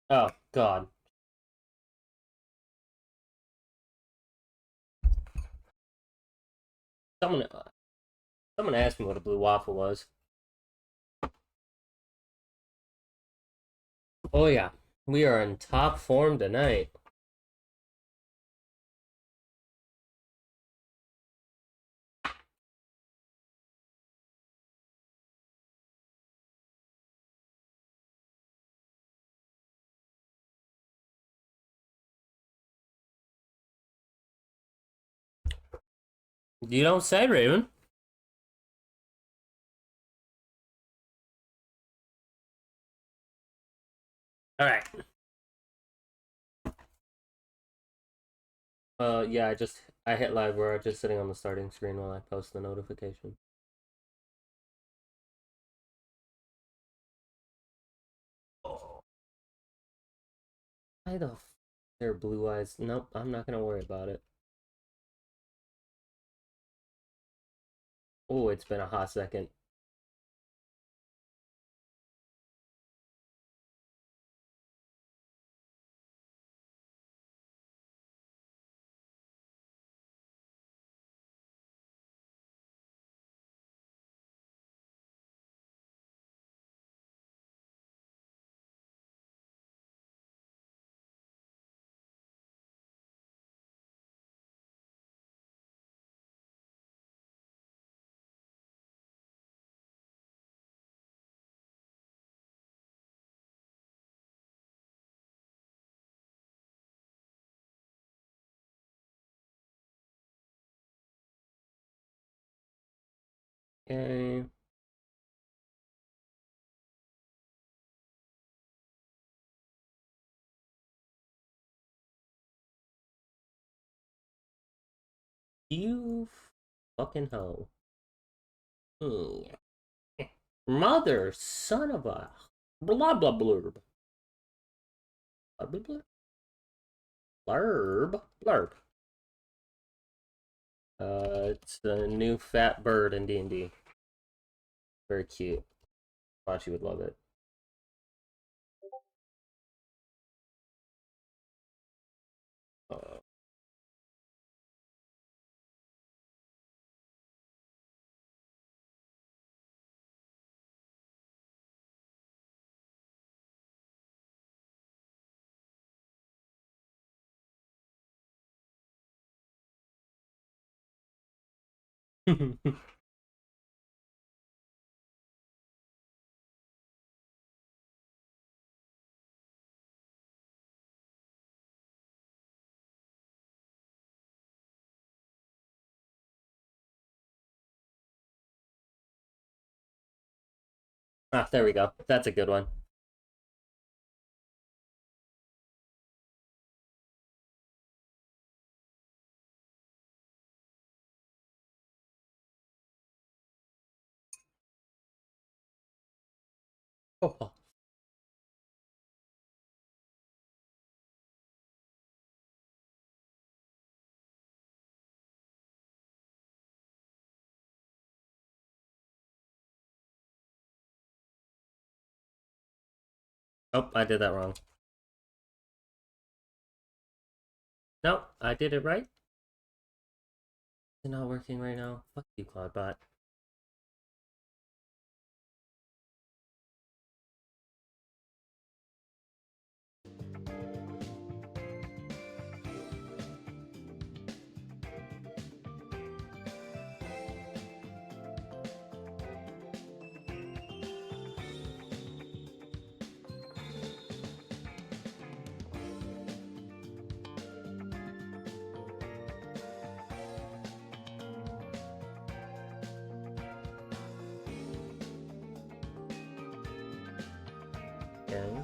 Oh, God. Someone, someone asked me what a blue waffle was. Oh, yeah. We are in top form tonight. You don't say, Raven. All right. Yeah, I hit live. We're just sitting on the starting screen while I post the notification. Oh. Why the they're blue eyes? Nope, I'm not gonna worry about it. Oh, it's been a hot second. Okay. You fucking hoe. Hmm. Mother, son of a blah blah blurb. Blah blah blah. Blurb. Blurb. It's a new fat bird in D&D. Very cute. Thought you would love it. Uh, there we go. That's a good one. Oh, oh, I did that wrong. No, I did it right. It's not working right now. Fuck you, Cloudbot. Okay.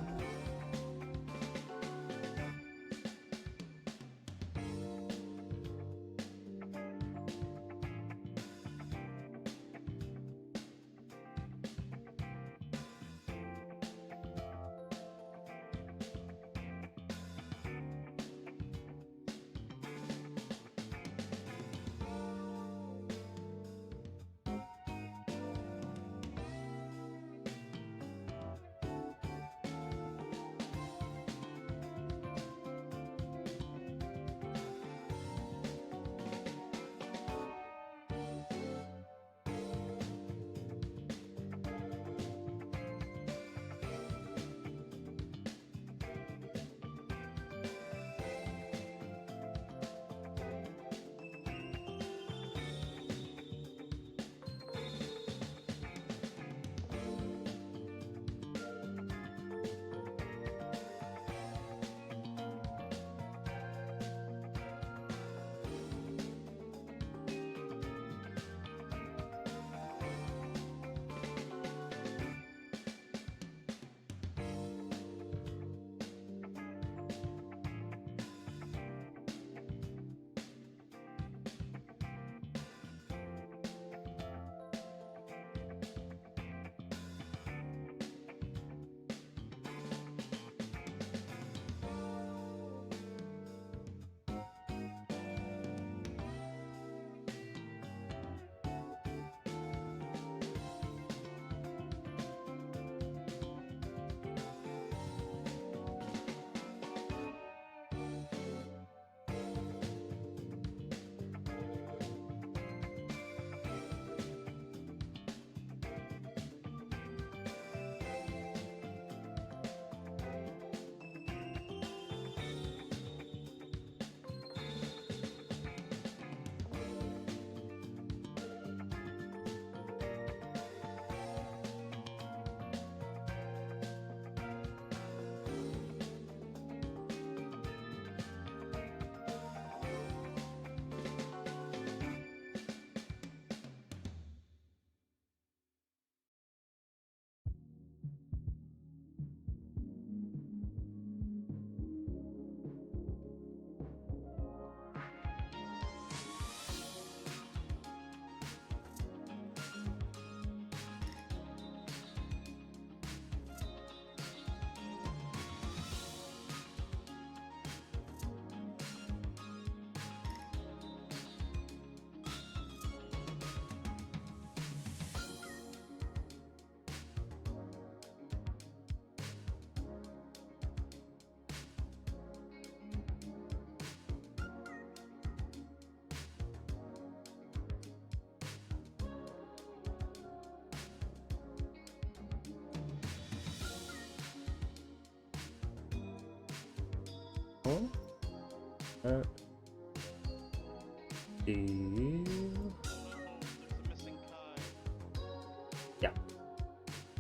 Yeah.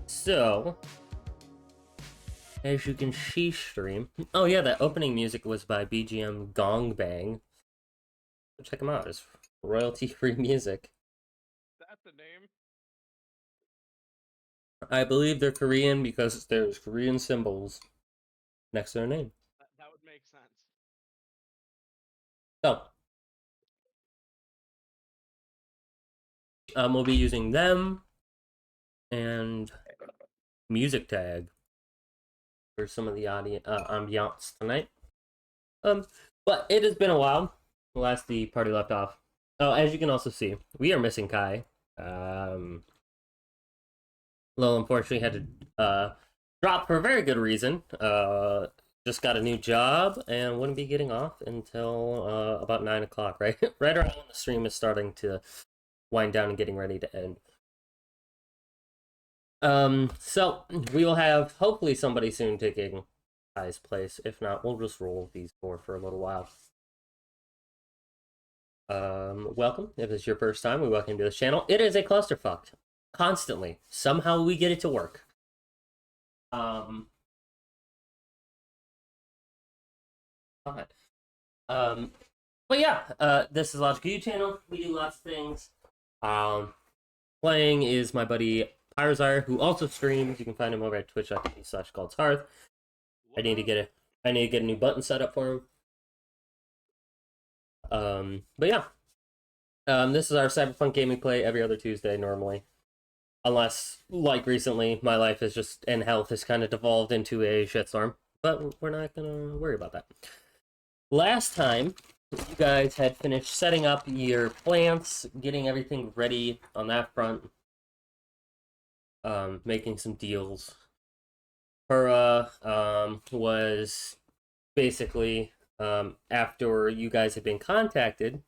So, as you can see, stream. Oh yeah, that opening music was by BGM Gong Bang. Check them out. It's royalty-free music. Is that the name? I believe they're Korean because there's Korean symbols next to their name. That would make sense. So, we'll be using them and music tag for some of the ambiance tonight. But it has been a while. Last the party left off. Oh, as you can also see, we are missing Kai. Lil unfortunately had to drop for a very good reason. Just got a new job and wouldn't be getting off until about 9 o'clock, right? Right around when the stream is starting to wind down and getting ready to end. So we will have hopefully somebody soon taking Kai's place. If not, we'll just roll these four for a little while. Welcome. If it's your first time, we welcome you to this channel. It is a clusterfuck. Constantly. Somehow we get it to work. Fine. But yeah, this is Logical U channel. We do lots of things. Playing is my buddy Pyrazar, who also streams. You can find him over at twitch.tv/GaldsHearth. I need to get a new button set up for him. But yeah. This is our Cyberpunk game we play every other Tuesday normally. Unless, like recently, my life is just, and health has kind of devolved into a shitstorm. But we're not gonna worry about that. Last time, you guys had finished setting up your plants, getting everything ready on that front. Making some deals. Kura, was basically, after you guys had been contacted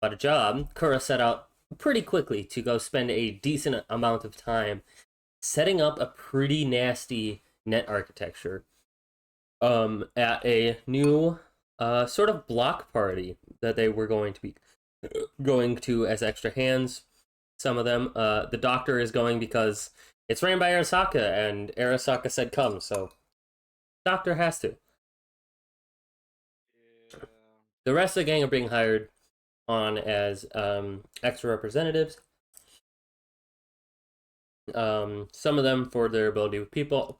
about a job, Kura set out pretty quickly to go spend a decent amount of time setting up a pretty nasty net architecture at a new sort of block party that they were going to be going to as extra hands. Some of them, the doctor is going because it's ran by Arasaka, and Arasaka said come, so doctor has to. Yeah. The rest of the gang are being hired on as extra representatives. Some of them for their ability with people,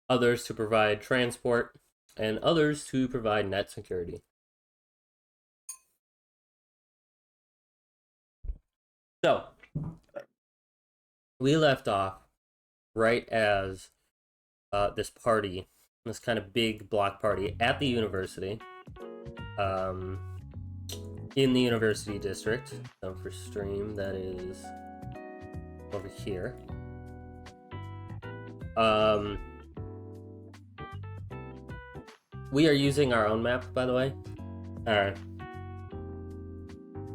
others to provide transport, and others to provide net security. So, we left off right as this party, this kind of big block party at the university, in the university district. So for stream, that is over here. We are using our own map, by the way. Alright.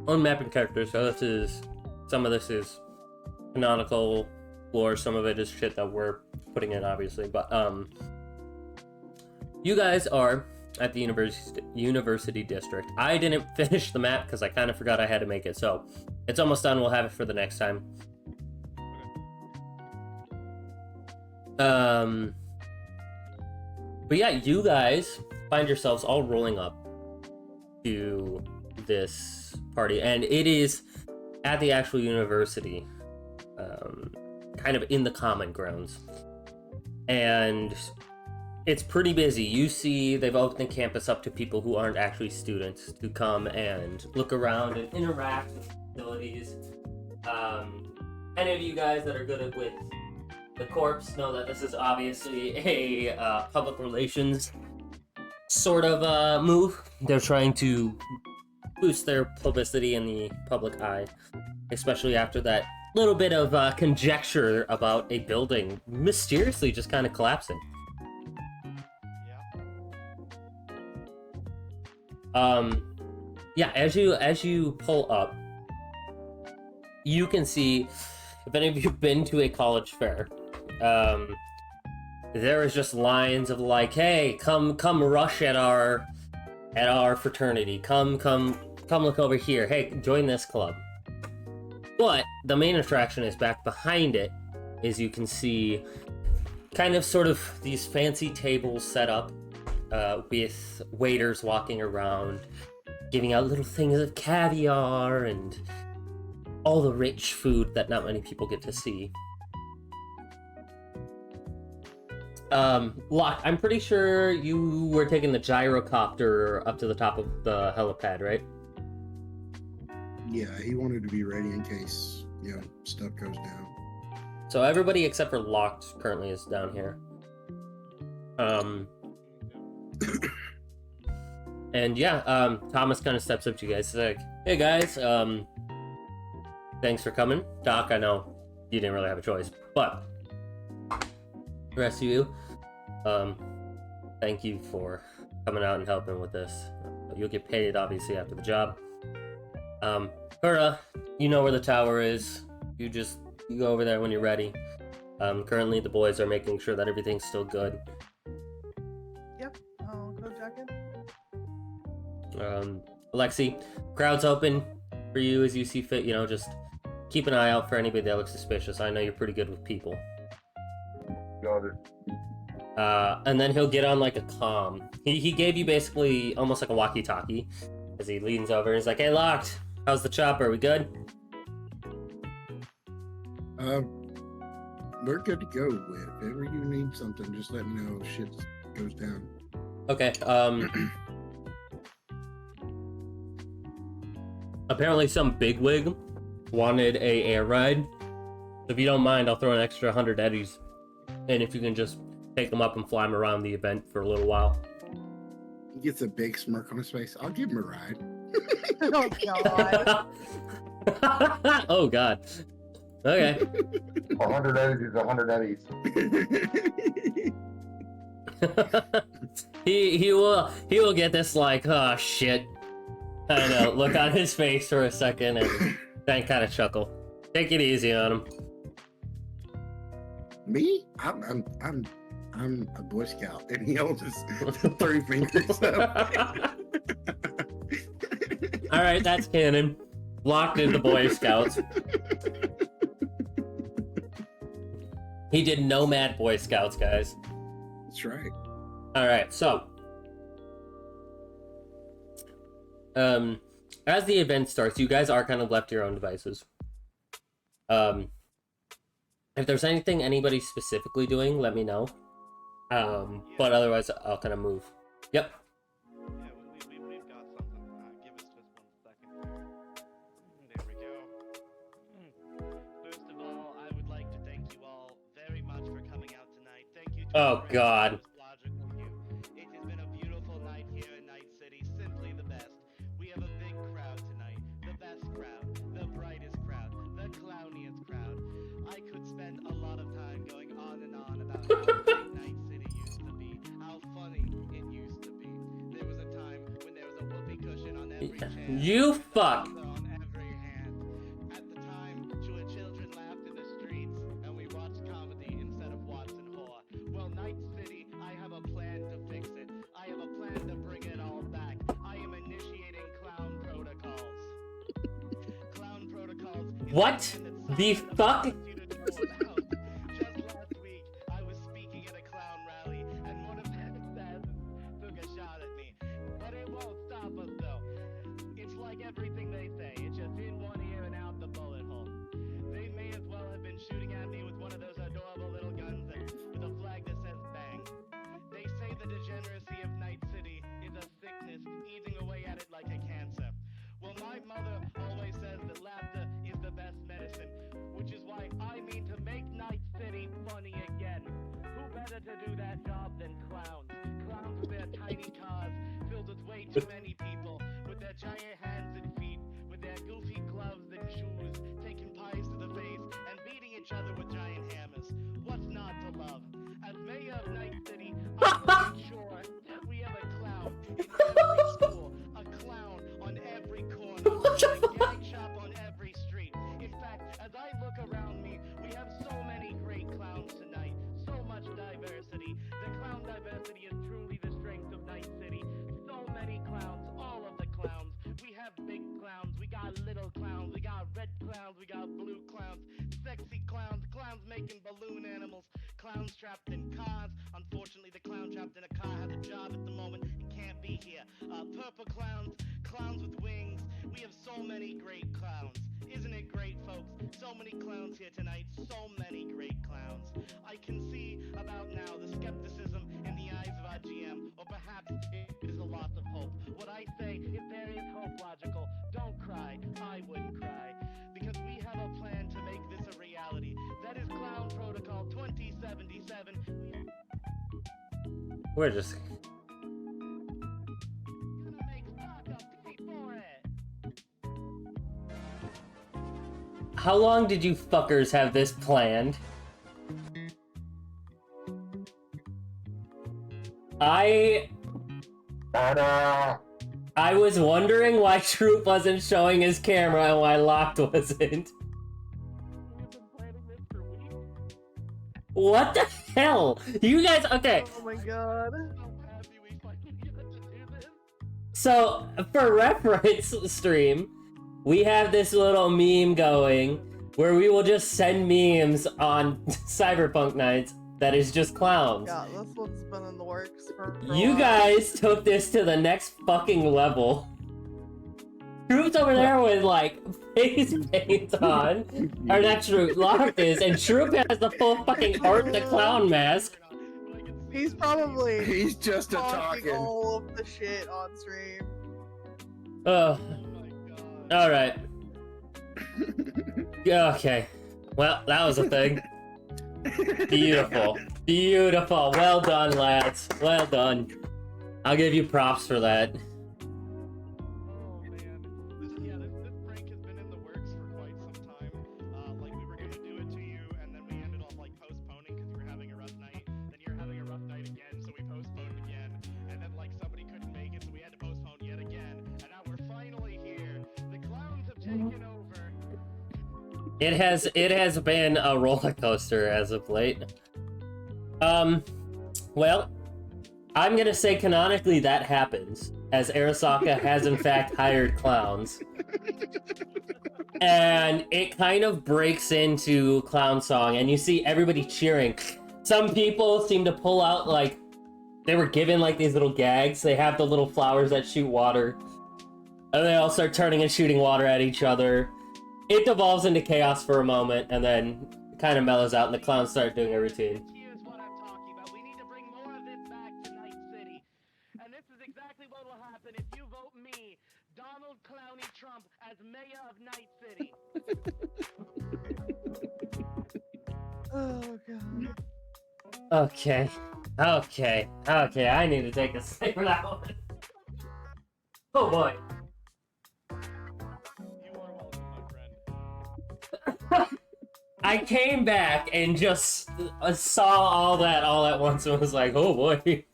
Own map and characters, so this is, some of this is canonical lore, some of it is shit that we're putting in, obviously, but, you guys are at the university district. I didn't finish the map because I kind of forgot I had to make it, so it's almost done. We'll have it for the next time. But yeah, you guys find yourselves all rolling up to this party, and it is at the actual university, kind of in the common grounds, and it's pretty busy. You see they've opened the campus up to people who aren't actually students to come and look around and interact with facilities. Any of you guys that are good with the corpse know that this is obviously a public relations sort of move. They're trying to boost their publicity in the public eye, especially after that little bit of conjecture about a building mysteriously just kind of collapsing. Yeah, as you pull up, you can see, if any of you have been to a college fair, there is just lines of like, hey, come rush at our at our fraternity. Come look over here. Hey, join this club. But the main attraction is back behind it, as you can see, kind of sort of these fancy tables set up with waiters walking around, giving out little things of caviar and all the rich food that not many people get to see. Locke, I'm pretty sure you were taking the gyrocopter up to the top of the helipad, right? Yeah, he wanted to be ready in case, stuff goes down. So everybody except for Locke currently is down here. And yeah, Thomas kind of steps up to you guys. He's like, hey guys, thanks for coming. Doc, I know you didn't really have a choice, but the rest of you, thank you for coming out and helping with this. You'll get paid, obviously, after the job. Hura, you know where the tower is. You go over there when you're ready. Currently, the boys are making sure that everything's still good. Yep, I'll go check in. Alexi, crowd's open for you as you see fit. Just keep an eye out for anybody that looks suspicious. I know you're pretty good with people. Got it. And then he'll get on like a comm. He gave you basically almost like a walkie-talkie as he leans over and he's like, hey, Locked, how's the chopper? We good? We're good to go. If ever you need something, just let me know if shit goes down. Okay, apparently some bigwig wanted a air ride. If you don't mind, I'll throw an extra 100 eddies. And if you can just take them up and fly them around the event for a little while. He gets a big smirk on his face. I'll give him a ride. Oh, God. Oh, God. Okay. 100 eddies is 100 eddies. he will get this like, oh shit. I know, look on his face for a second and then kind of chuckle. Take it easy on him. Me? I'm a Boy Scout, and he holds his 3 fingers up. All right, that's canon. Locked in the Boy Scouts. He did Nomad Boy Scouts, guys. That's right. All right, so as the event starts, you guys are kind of left to your own devices. If there's anything anybody's specifically doing, let me know. But otherwise, I'll kind of move. Yep. Yeah, we've got something. Give us just 1 second here. There we go. First of all, I would like to thank you all very much for coming out tonight. Thank you to Oh, our God. most logical you. It has been a beautiful night here in Night City, simply the best. We have a big crowd tonight, the best crowd, the brightest crowd, the clowniest crowd. I could spend a lot of time going on and on about how great Night City used to be, how funny it used to be. There was a time when there was a whoopee cushion on every chair. You fuck. On every hand. At the time, children laughed in the streets, and we watched comedy instead of Watson horror. Well, Night City, I have a plan to fix it. I have a plan to bring it all back. I am initiating clown protocols. Clown protocols. is What something that the science fuck? wants you to know about. Just last week, I was speaking at a clown rally, and one of their assassins took a shot at me. But it won't stop us, though. It's like everything they say. It's just in one ear and out the bullet hole. They may as well have been shooting at me with one of those adorable little guns with a flag that says bang. They say the degeneracy of Night City is a sickness eating away at it like a cancer. Well, my mother always says that laughter is the best medicine, which is why I mean to make Night City funny again. Who better to do that job than clowns? Clowns with their tiny cars filled with way too many people, with their giant hands and feet, with their goofy gloves and shoes, taking pies to the face and beating each other with giant hammers. What's not to love? As mayor of Night City, I will make sure that we have a clown in every school, a clown on every corner, a gag shop on every street. In fact, as I look around me, we have so many great clowns tonight, so much diversity. The clown diversity is truly the strength of Night City. So many clowns little clowns, we got red clowns, we got blue clowns, sexy clowns, clowns making balloon animals, clowns trapped in cars. Unfortunately, the clown trapped in a car has a job at the moment and can't be here. Purple clowns, clowns with wings. We have so many great clowns. Isn't it great, folks? So many clowns here tonight, so many great clowns. I can see about now the skepticism in the eyes of our GM, or perhaps it is a loss of hope. What I say, if there is hope, logical, don't cry. I wouldn't cry, because we have a plan to make this a reality. That is Clown Protocol 2077. We're just. Gonna make Sparta pay for it. How long did you fuckers have this planned? I was wondering why Troop wasn't showing his camera and why Locked wasn't. We've been planning this for weeks. What the hell? You guys, okay. Oh my god. So happy we finally got to do this. So, for reference stream, we have this little meme going where we will just send memes on Cyberpunk nights that is just clowns. Yeah, this one's been in the works for a You while. guys took this to the next fucking level. Troop's over there with, like, face paint on. Or not Troop, Locked is, and Troop has the full fucking Art the Clown mask. He's probably He's just a talking talking. all of the shit on stream. Ugh. Oh my god. Alright. Okay. Well, that was a thing. Beautiful. Beautiful. Well done, lads. Well done. I'll give you props for that. Oh man, this prank has been in the works for quite some time. Like we were gonna do it to you, and then we ended up like postponing because you were having a rough night. Then you're having a rough night again, so we postponed again. And then like somebody couldn't make it, so we had to postpone yet again. And now we're finally here. The clowns have taken over. It has been a roller coaster as of late. Well, I'm gonna say canonically that happens, as Arasaka has in fact hired clowns. And it kind of breaks into clown song, and you see everybody cheering. Some people seem to pull out, like, they were given, like, these little gags. They have the little flowers that shoot water. And they all start turning and shooting water at each other. It devolves into chaos for a moment, and then kind of mellows out, and the clowns start doing a routine. Here's what I'm talking about. We need to bring more of this back to Night City. And this is exactly what will happen if you vote me, Donald Clowney Trump, as mayor of Night City. Oh god. Okay. Okay, I need to take a sip for that one. Oh boy. You are welcome, my friend. I came back and just saw all that all at once and was like, oh boy.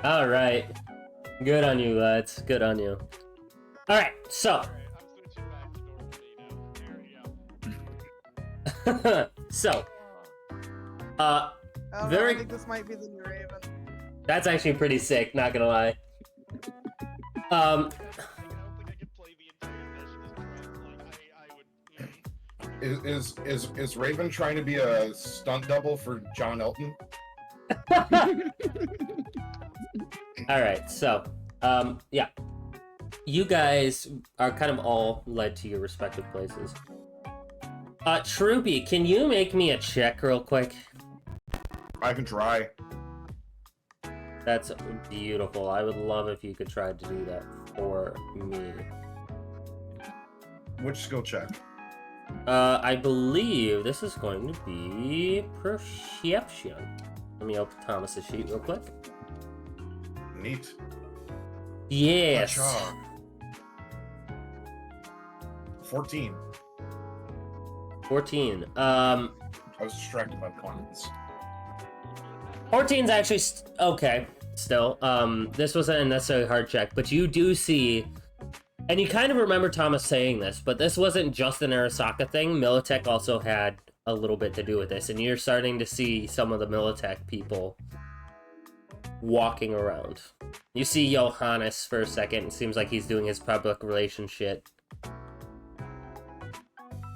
Alright. Good on you, lads. Good on you. Alright, so. Alright, I'm switching back to Dorothy now. There we go. So. I don't know, Very- I think this might be the new Raven. That's actually pretty sick, not gonna lie. I don't think I could play the entire session as Trump. Like, I would. Is Raven trying to be a stunt double for John Elton? Alright, so, yeah. You guys are kind of all led to your respective places. Troopy, can you make me a check real quick? I can try. That's beautiful. I would love if you could try to do that for me. Which skill check? I believe this is going to be perception. Let me open Thomas's sheet real quick. Neat. Yes. Cha. 14. 14. I was distracted by plans. 14's actually okay. Still, this wasn't a necessarily hard check, but you do see, and you kind of remember Thomas saying this, but this wasn't just an Arasaka thing. Militech also had a little bit to do with this, and you're starting to see some of the Militech people walking around. You see Johannes for a second. It seems like he's doing his public relations shit.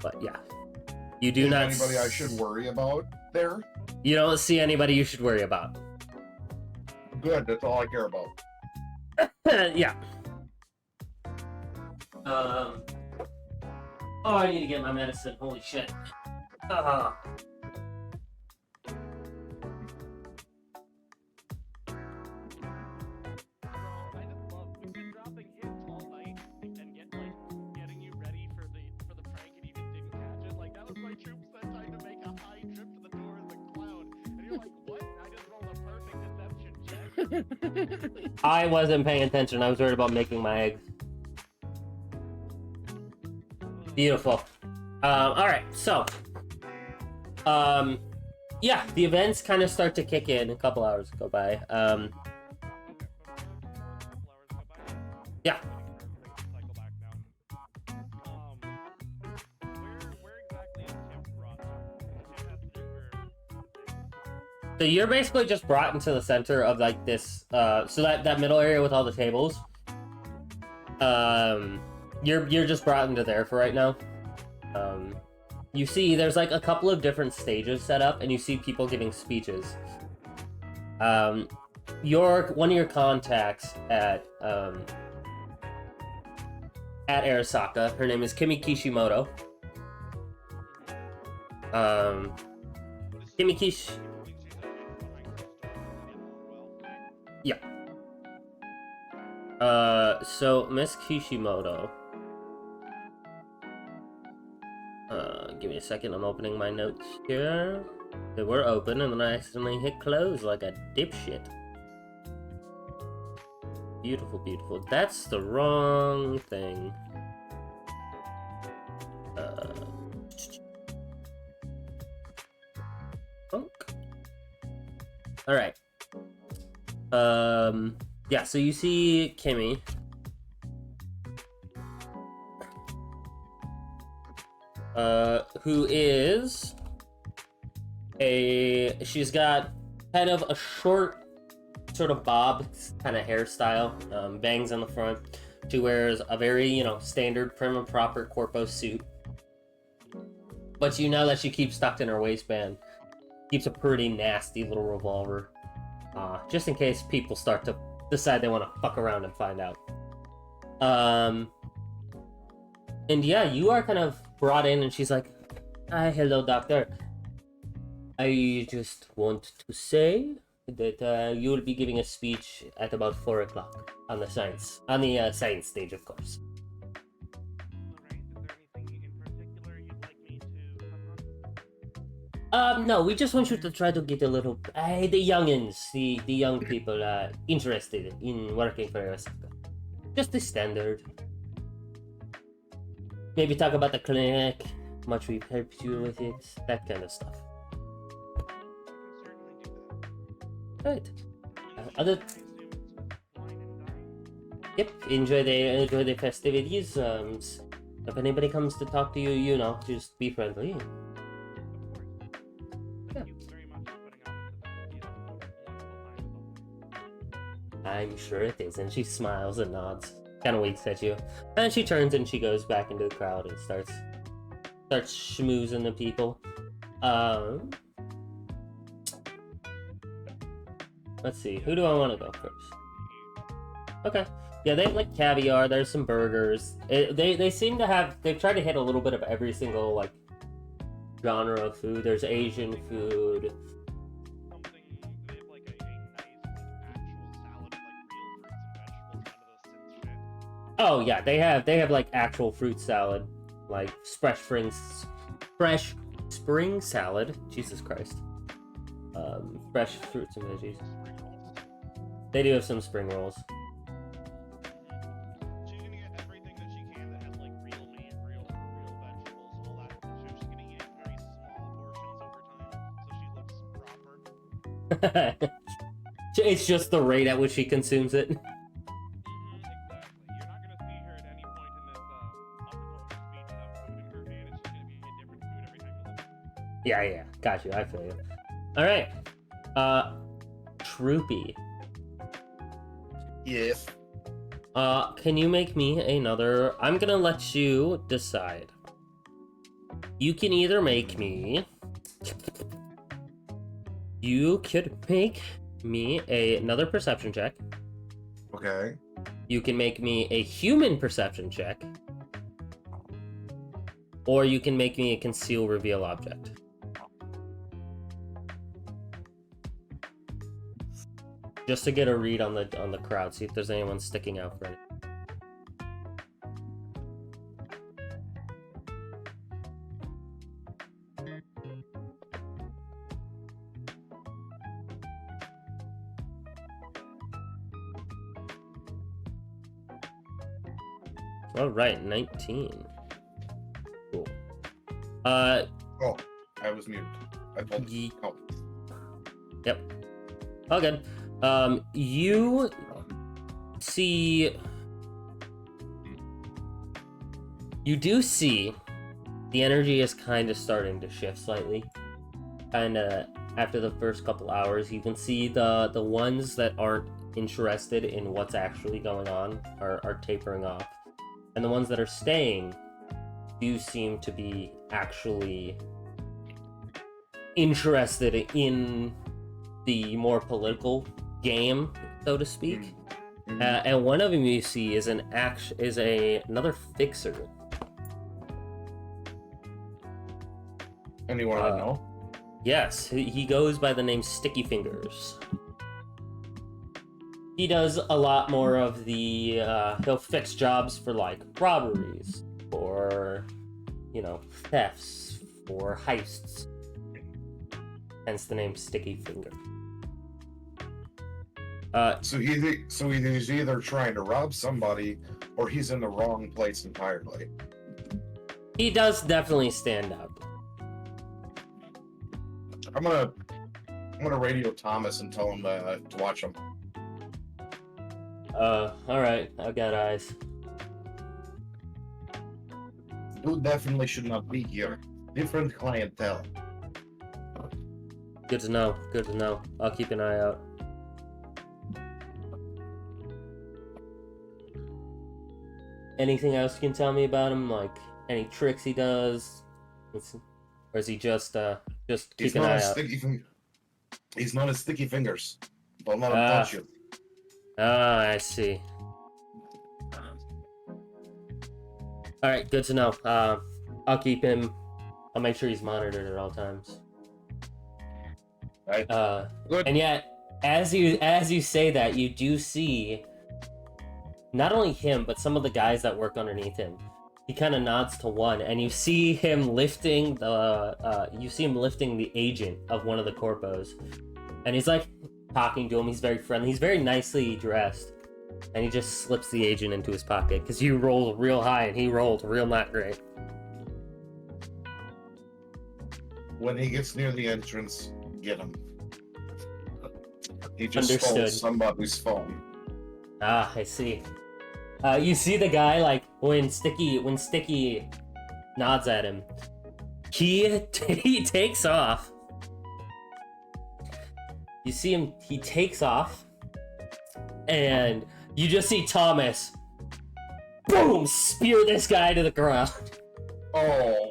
But yeah. You do Is not anybody I should worry about there? You don't see anybody you should worry about. Good, that's all I care about. Yeah. Oh, I need to get my medicine. Holy shit. Bro, I just love we've been dropping hints all night and getting you ready for the prank and you didn't catch it. Like that was my troops that time to make a high trip to the door of the cloud. And you're like, what? I just rolled a perfect deception check. I wasn't paying attention. I was worried about making my eggs. Beautiful. Alright, so. Yeah, the events kind of start to kick in. A couple hours go by. Yeah. Where exactly is Tim brought to? Tim has to do where. So you're basically just brought into the center of like this, so that middle area with all the tables. You're just brought into there for right now. You see there's like a couple of different stages set up, and you see people giving speeches. One of your contacts at Arasaka, her name is Kimi Kishimoto. Kimi Kish. Yeah. So Miss Kishimoto. Give me a second, I'm opening my notes here. They were open and then I accidentally hit close like a dipshit. Beautiful, beautiful. That's the wrong thing. Funk. Alright. Yeah, so you see Kimmy. Who is she's got kind of a short sort of bob kind of hairstyle, bangs on the front. She wears a very, standard prim and proper corpo suit. But you know that she keeps tucked in her waistband. Keeps a pretty nasty little revolver. Just in case people start to decide they want to fuck around and find out. And yeah, you are kind of brought in and she's like, "Hi, hello, doctor. I just want to say that you will be giving a speech at about 4 o'clock on the science stage, of course." Alright, is there anything in particular you'd like me to touch on? No, we just want you to try to get a little, the youngins, the young people, interested in working for Arasaka. Just the standard. Maybe talk about the clinic, how much we've helped you with it, that kind of stuff. Right. Other. Yep. Enjoy the festivities. If anybody comes to talk to you, just be friendly. Thank you very much for putting on this event. It's a wonderful time. I'm sure it is. And she smiles and nods, kind of winks at you, and she turns and she goes back into the crowd and starts schmoozing the people. Let's see, who do I want to go first? Okay. Yeah, they have like caviar, there's some burgers. They seem to have, they've tried to hit a little bit of every single like genre of food. There's Asian food. Something, they have like a nice actual salad with like real fruits and vegetables, none of this synth shit. Oh yeah, they have like actual fruit salad, like fresh spring salad. Jesus Christ. Fresh fruits and veggies. Spring rolls. They do have some spring rolls. She's gonna get everything that she can that has like real meat, real vegetables, all that. So she's gonna eat it in very small portions over time, so she looks proper. It's just the rate at which she consumes it. Exactly. You're not gonna see her at any point in this up until her speech without food in her hand. It's just gonna be a different food every time you look at her. Yeah, got you. I feel you. All right, Troopy. Yes. Can you make me another? I'm gonna let you decide. You can either make me. You could make me another perception check. Okay. You can make me a human perception check. Or you can make me a conceal reveal object. Just to get a read on the crowd, see if there's anyone sticking out for it. All right, 19. Cool. Oh, I was muted. I told you. Oh. Yep. All good. You see. You do see the energy is kind of starting to shift slightly. And after the first couple hours, you can see the ones that aren't interested in what's actually going on are tapering off. And the ones that are staying do seem to be actually interested in the more political game, so to speak. And one of them you see is another fixer. Anyone I know? Yes, he goes by the name Sticky Fingers. He does a lot more of the, he'll fix jobs for, like, robberies, or, thefts, or heists. Hence the name Sticky Finger. So he's either trying to rob somebody, or he's in the wrong place entirely. He does definitely stand out. I'm gonna radio Thomas and tell him to watch him. Alright, I've got eyes. You definitely should not be here. Different clientele. Good to know, good to know. I'll keep an eye out. Anything else you can tell me about him? Like, any tricks he does? Or is he just keep an eye out? He's not as sticky fingers. Don't let him touch you. Ah, I see. Alright, good to know. I'll keep him. I'll make sure he's monitored at all times. Right. Good. And yet, as you say that, you do see not only him, but some of the guys that work underneath him. He kind of nods to one, and you see him lifting the agent of one of the corpos, and he's like talking to him. He's very friendly. He's very nicely dressed, and he just slips the agent into his pocket because you rolled real high and he rolled real not great. When he gets near the entrance, get him. He just Understood. stole somebody's phone. Ah, I see. You see the guy, like, when Sticky nods at him, he takes off. You see him, he takes off, and you just see Thomas, boom, spear this guy to the ground. Oh.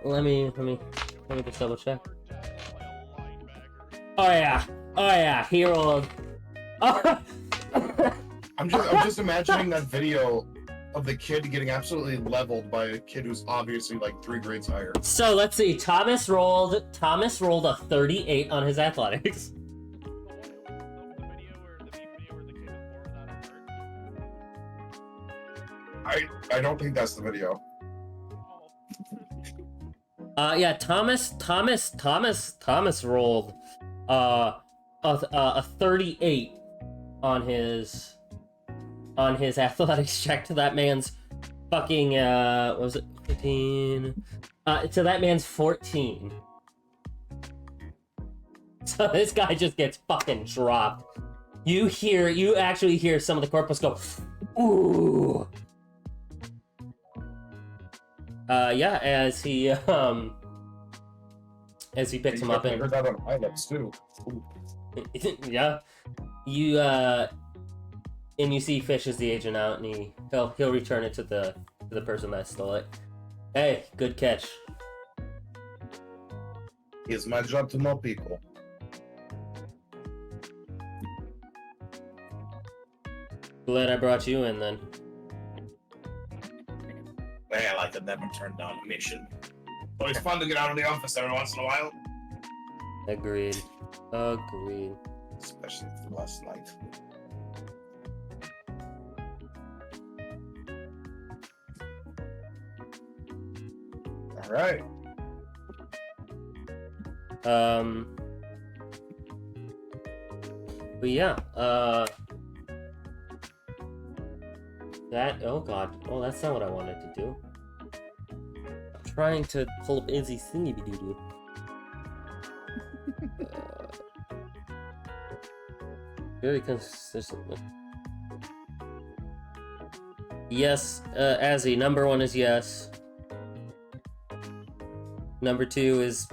Let me just double check. Oh yeah, he rolled. I'm just imagining that video of the kid getting absolutely leveled by a kid who's obviously like 3 grades higher. So let's see. Thomas rolled a 38 on his athletics. I don't think that's the video. Yeah, Thomas rolled a 38 on his athletics check to that man's fucking what was it, 15 to that man's 14. So this guy just gets fucking dropped. You actually hear some of the corpus go, ooh. Yeah, as he as he picks You him up heard and that on my lips too. yeah, you and you see Fish as the agent out, and he'll return it to the person that stole it. Hey, good catch. It's my job to know people. Glad I brought you in then. Well, I could never turn down a mission. But it's fun to get out of the office every once in a while. Agreed. Agreed. Especially for last night. Alright. But yeah, that, oh god, oh, that's not what I wanted to do. I'm trying to pull up Izzy's thingy-be-doo-doo. Very consistent. Yes, Azzy, number 1 is yes. Number 2 is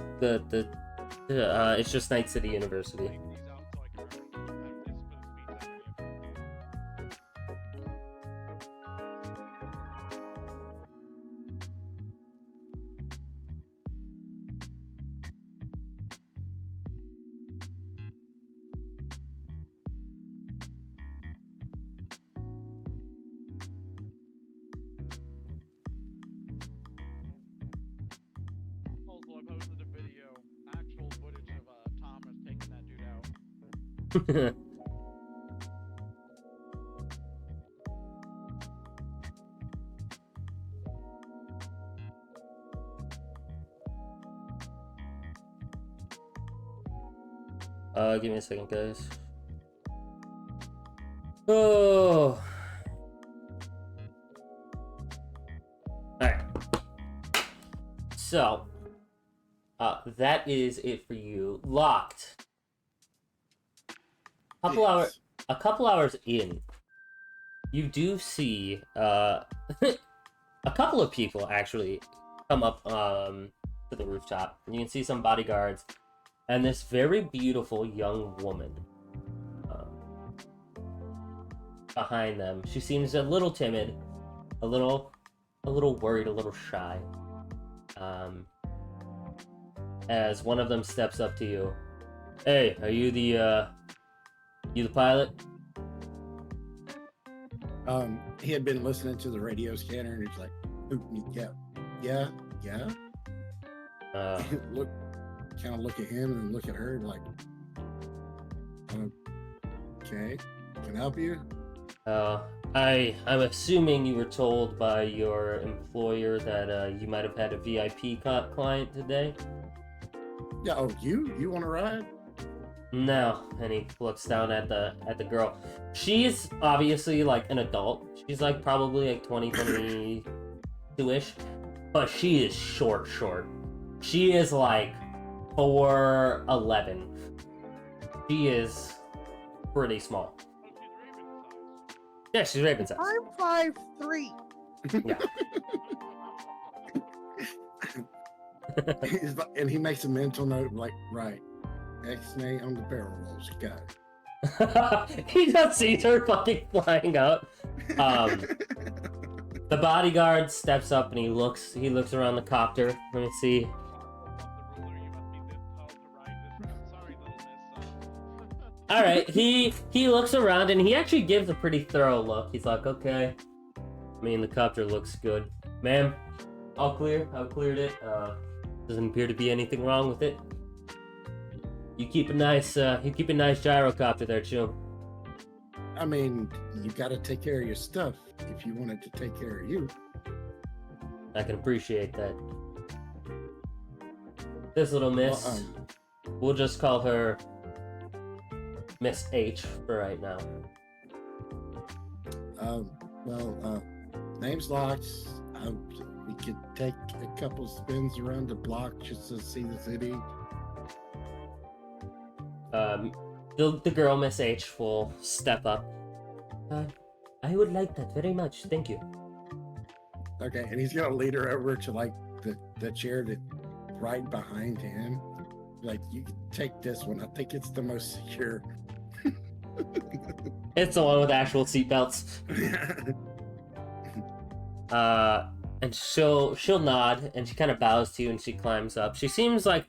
it's just Night City University. Take these out so I can have this for the speech I give. Also, I posted a video, actual footage of Thomas taking that dude out. Give me a second, guys. Oh. Alright. So, that is it for you. Locked. A couple hours in, you do see a couple of people actually come up to the rooftop. You can see some bodyguards and this very beautiful young woman behind them. She seems a little timid, a little worried, a little shy. As one of them steps up to you. Hey, are you the pilot? He had been listening to the radio scanner and he's like, yeah. Look at him and look at her like, okay, can I help you? I'm assuming you were told by your employer that you might have had a VIP client today. Yeah. Oh, you want to ride? No, and he looks down at the girl. She's obviously like an adult. She's like probably like 22-ish, but she is short. She is like 4'11". She is pretty small. Yeah, she's Raven size. I'm 5'3". Yeah. And he makes a mental note like, right, X-nay on the barrel rolls, got it. He just sees her fucking flying out. The bodyguard steps up and he looks around the copter. Let me see. All right, he looks around and he actually gives a pretty thorough look. He's like, okay. I mean, the copter looks good, ma'am. All clear. I've cleared it. Doesn't appear to be anything wrong with it. You keep a nice gyrocopter there, Chum. I mean, you got to take care of your stuff if you want it to take care of you. I can appreciate that. This little miss, we'll just call her Miss H for right now. Name's locked. We could take a couple spins around the block just to see the city. The girl, Miss H, will step up. I would like that very much, thank you. Okay, and he's gonna lead her over to like the chair that right behind him, like, you can take this one. I think it's the most secure. It's the one with actual seatbelts. And she'll nod, and she kind of bows to you, and she climbs up. She seems like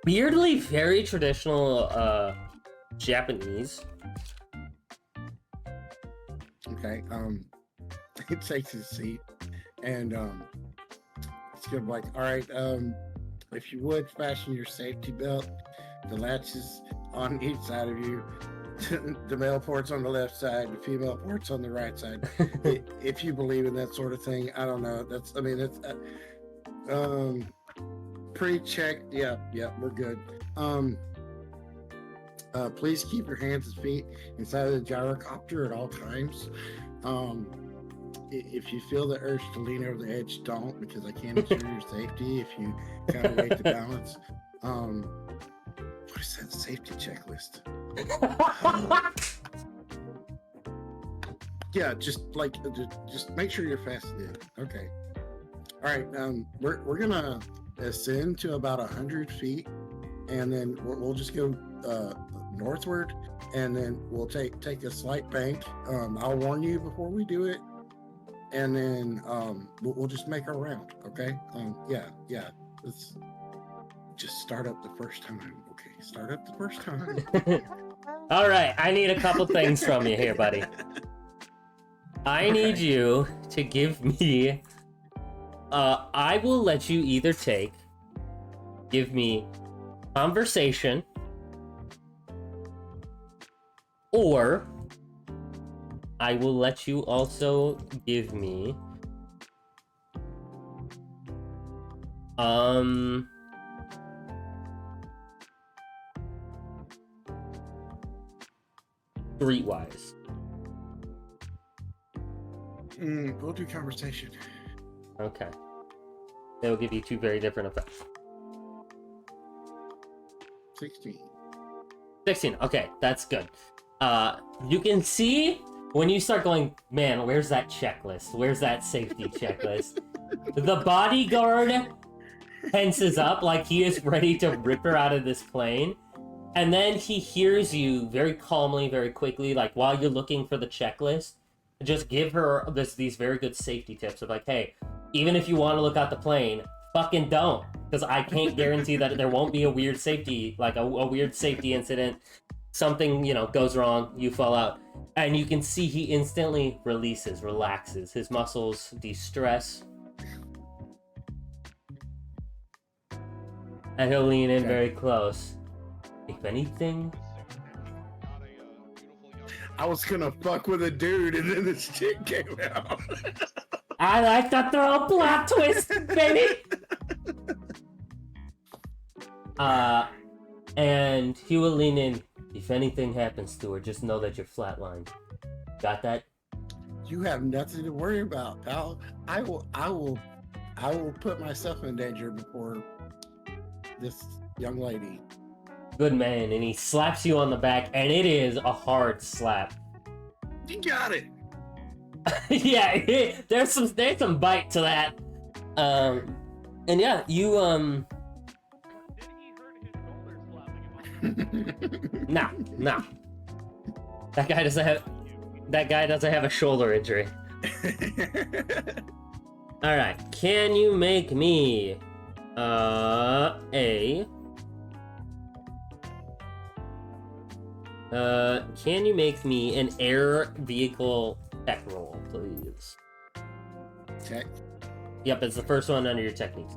weirdly very traditional Japanese. Okay. He takes his seat, and it's gonna be like, all right. If you would fasten your safety belt, the latches on each side of you. The male port's on the left side, the female port's on the right side. If you believe in that sort of thing, I don't know. That's pre-checked. Yeah, we're good. Please keep your hands and feet inside of the gyrocopter at all times. If you feel the urge to lean over the edge, don't, because I can't ensure your safety if you kind of weight the balance. What is that safety checklist? Yeah, just make sure you're fastened in. Okay. All right. We're gonna ascend to about 100 feet, and then we'll just go northward, and then we'll take a slight bank. I'll warn you before we do it, and then we'll just make our round. Okay. Yeah. Let's just start up the first time. Okay. Start up the first time. All right, I need a couple things from you here, buddy. I need you to give me. I will let you either give me conversation, or I will let you also give me streetwise. We'll do conversation. Okay. It'll give you two very different effects. 16. 16. Okay, that's good. You can see when you start going, man, where's that checklist? Where's that safety checklist? The bodyguard tenses up like he is ready to rip her out of this plane. And then he hears you very calmly, very quickly, like while you're looking for the checklist, just give her these very good safety tips of like, hey, even if you want to look out the plane, fucking don't. Because I can't guarantee that there won't be a weird safety, like a weird safety incident. Something, goes wrong, you fall out. And you can see he instantly relaxes. His muscles de-stress. And he'll lean in very close. If anything... I was gonna fuck with a dude, and then this chick came out. I like to throw a plot twist, baby! And he will lean in. If anything happens to her, just know that you're flatlined. Got that? You have nothing to worry about, pal. I will put myself in danger before this young lady. Good man. And he slaps you on the back, and it is a hard slap. You got it. Yeah, there's some bite to that. And yeah, you Did he hurt his shoulder slapping him? nah. That guy doesn't have a shoulder injury. All right, can you make me can you make me an air vehicle tech roll, please? Tech. Yep, it's the first one under your techniques.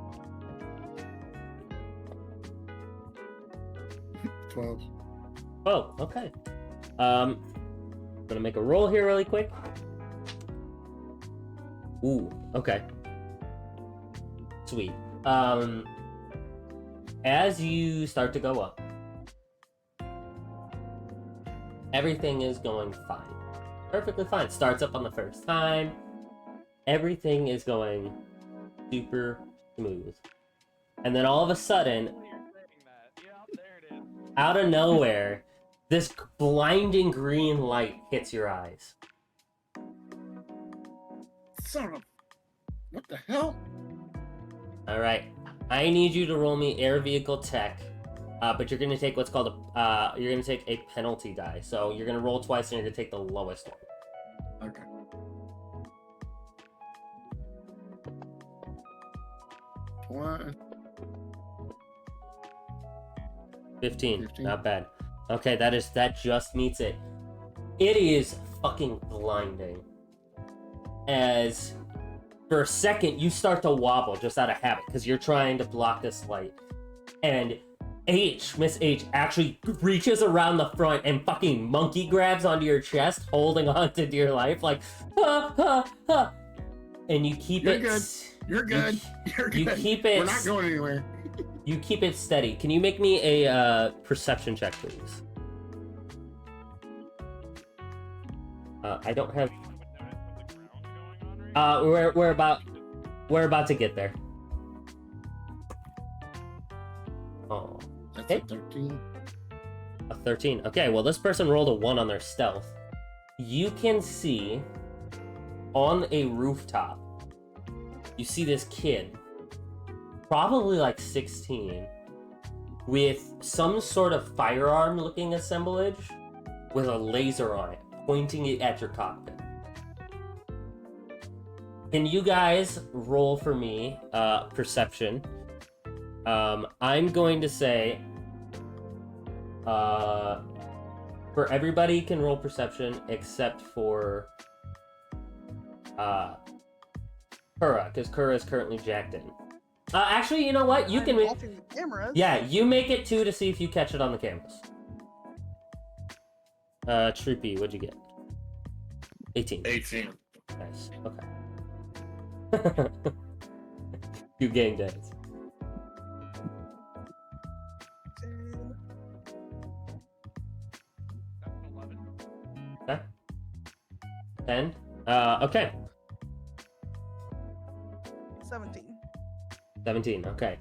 12. Oh, okay. I'm gonna make a roll here really quick. Ooh, okay. Sweet. As you start to go up, everything is going fine. Perfectly fine. Starts up on the first time. Everything is going super smooth. And then all of a sudden, You're saying that. Yeah, there it is. out of nowhere, this blinding green light hits your eyes. Son of... What the hell? All right. I need you to roll me air vehicle tech but you're gonna take what's called you're gonna take a penalty die. So you're gonna roll twice, and you're gonna take the lowest one. Okay. One. 15. 15. Not bad. Okay, that just meets it. It is fucking blinding. As for a second you start to wobble just out of habit because you're trying to block this light, and Miss H actually reaches around the front and fucking monkey grabs onto your chest, holding on to dear life, like ha ha ha. And you keep You're it. good. You're good. You're good. You keep it. We're not going anywhere. You keep it steady. Can you make me a perception check, please? I don't have. We're about to get there. Oh, That's okay. a 13. A 13. Okay, well this person rolled a 1 on their stealth. You can see on a rooftop. You see this kid, probably like 16, with some sort of firearm-looking assemblage with a laser on it, pointing it at your cockpit. Can you guys roll for me perception? I'm going to say for everybody can roll perception except for Kura, because Kura is currently jacked in. Actually, you know what? You I'm can make... watching the cameras. Yeah, you make it 2 to see if you catch it on the cameras. Troopy, what'd you get? 18. 18. Nice. Okay. You gained it. Okay. 10. Okay. 17. 17. Okay.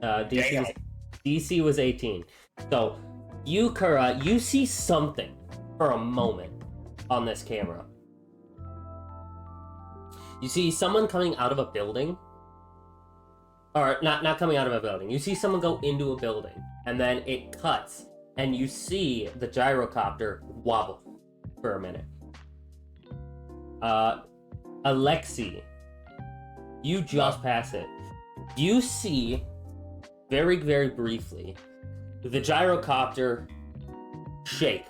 DC was 18. So, you, Kura, you see something for a moment on this camera. You see someone coming out of a building. Or, not coming out of a building. You see someone go into a building. And then it cuts. And you see the gyrocopter wobble for a minute. Alexi, you just pass it. You see, very, very briefly, the gyrocopter shake.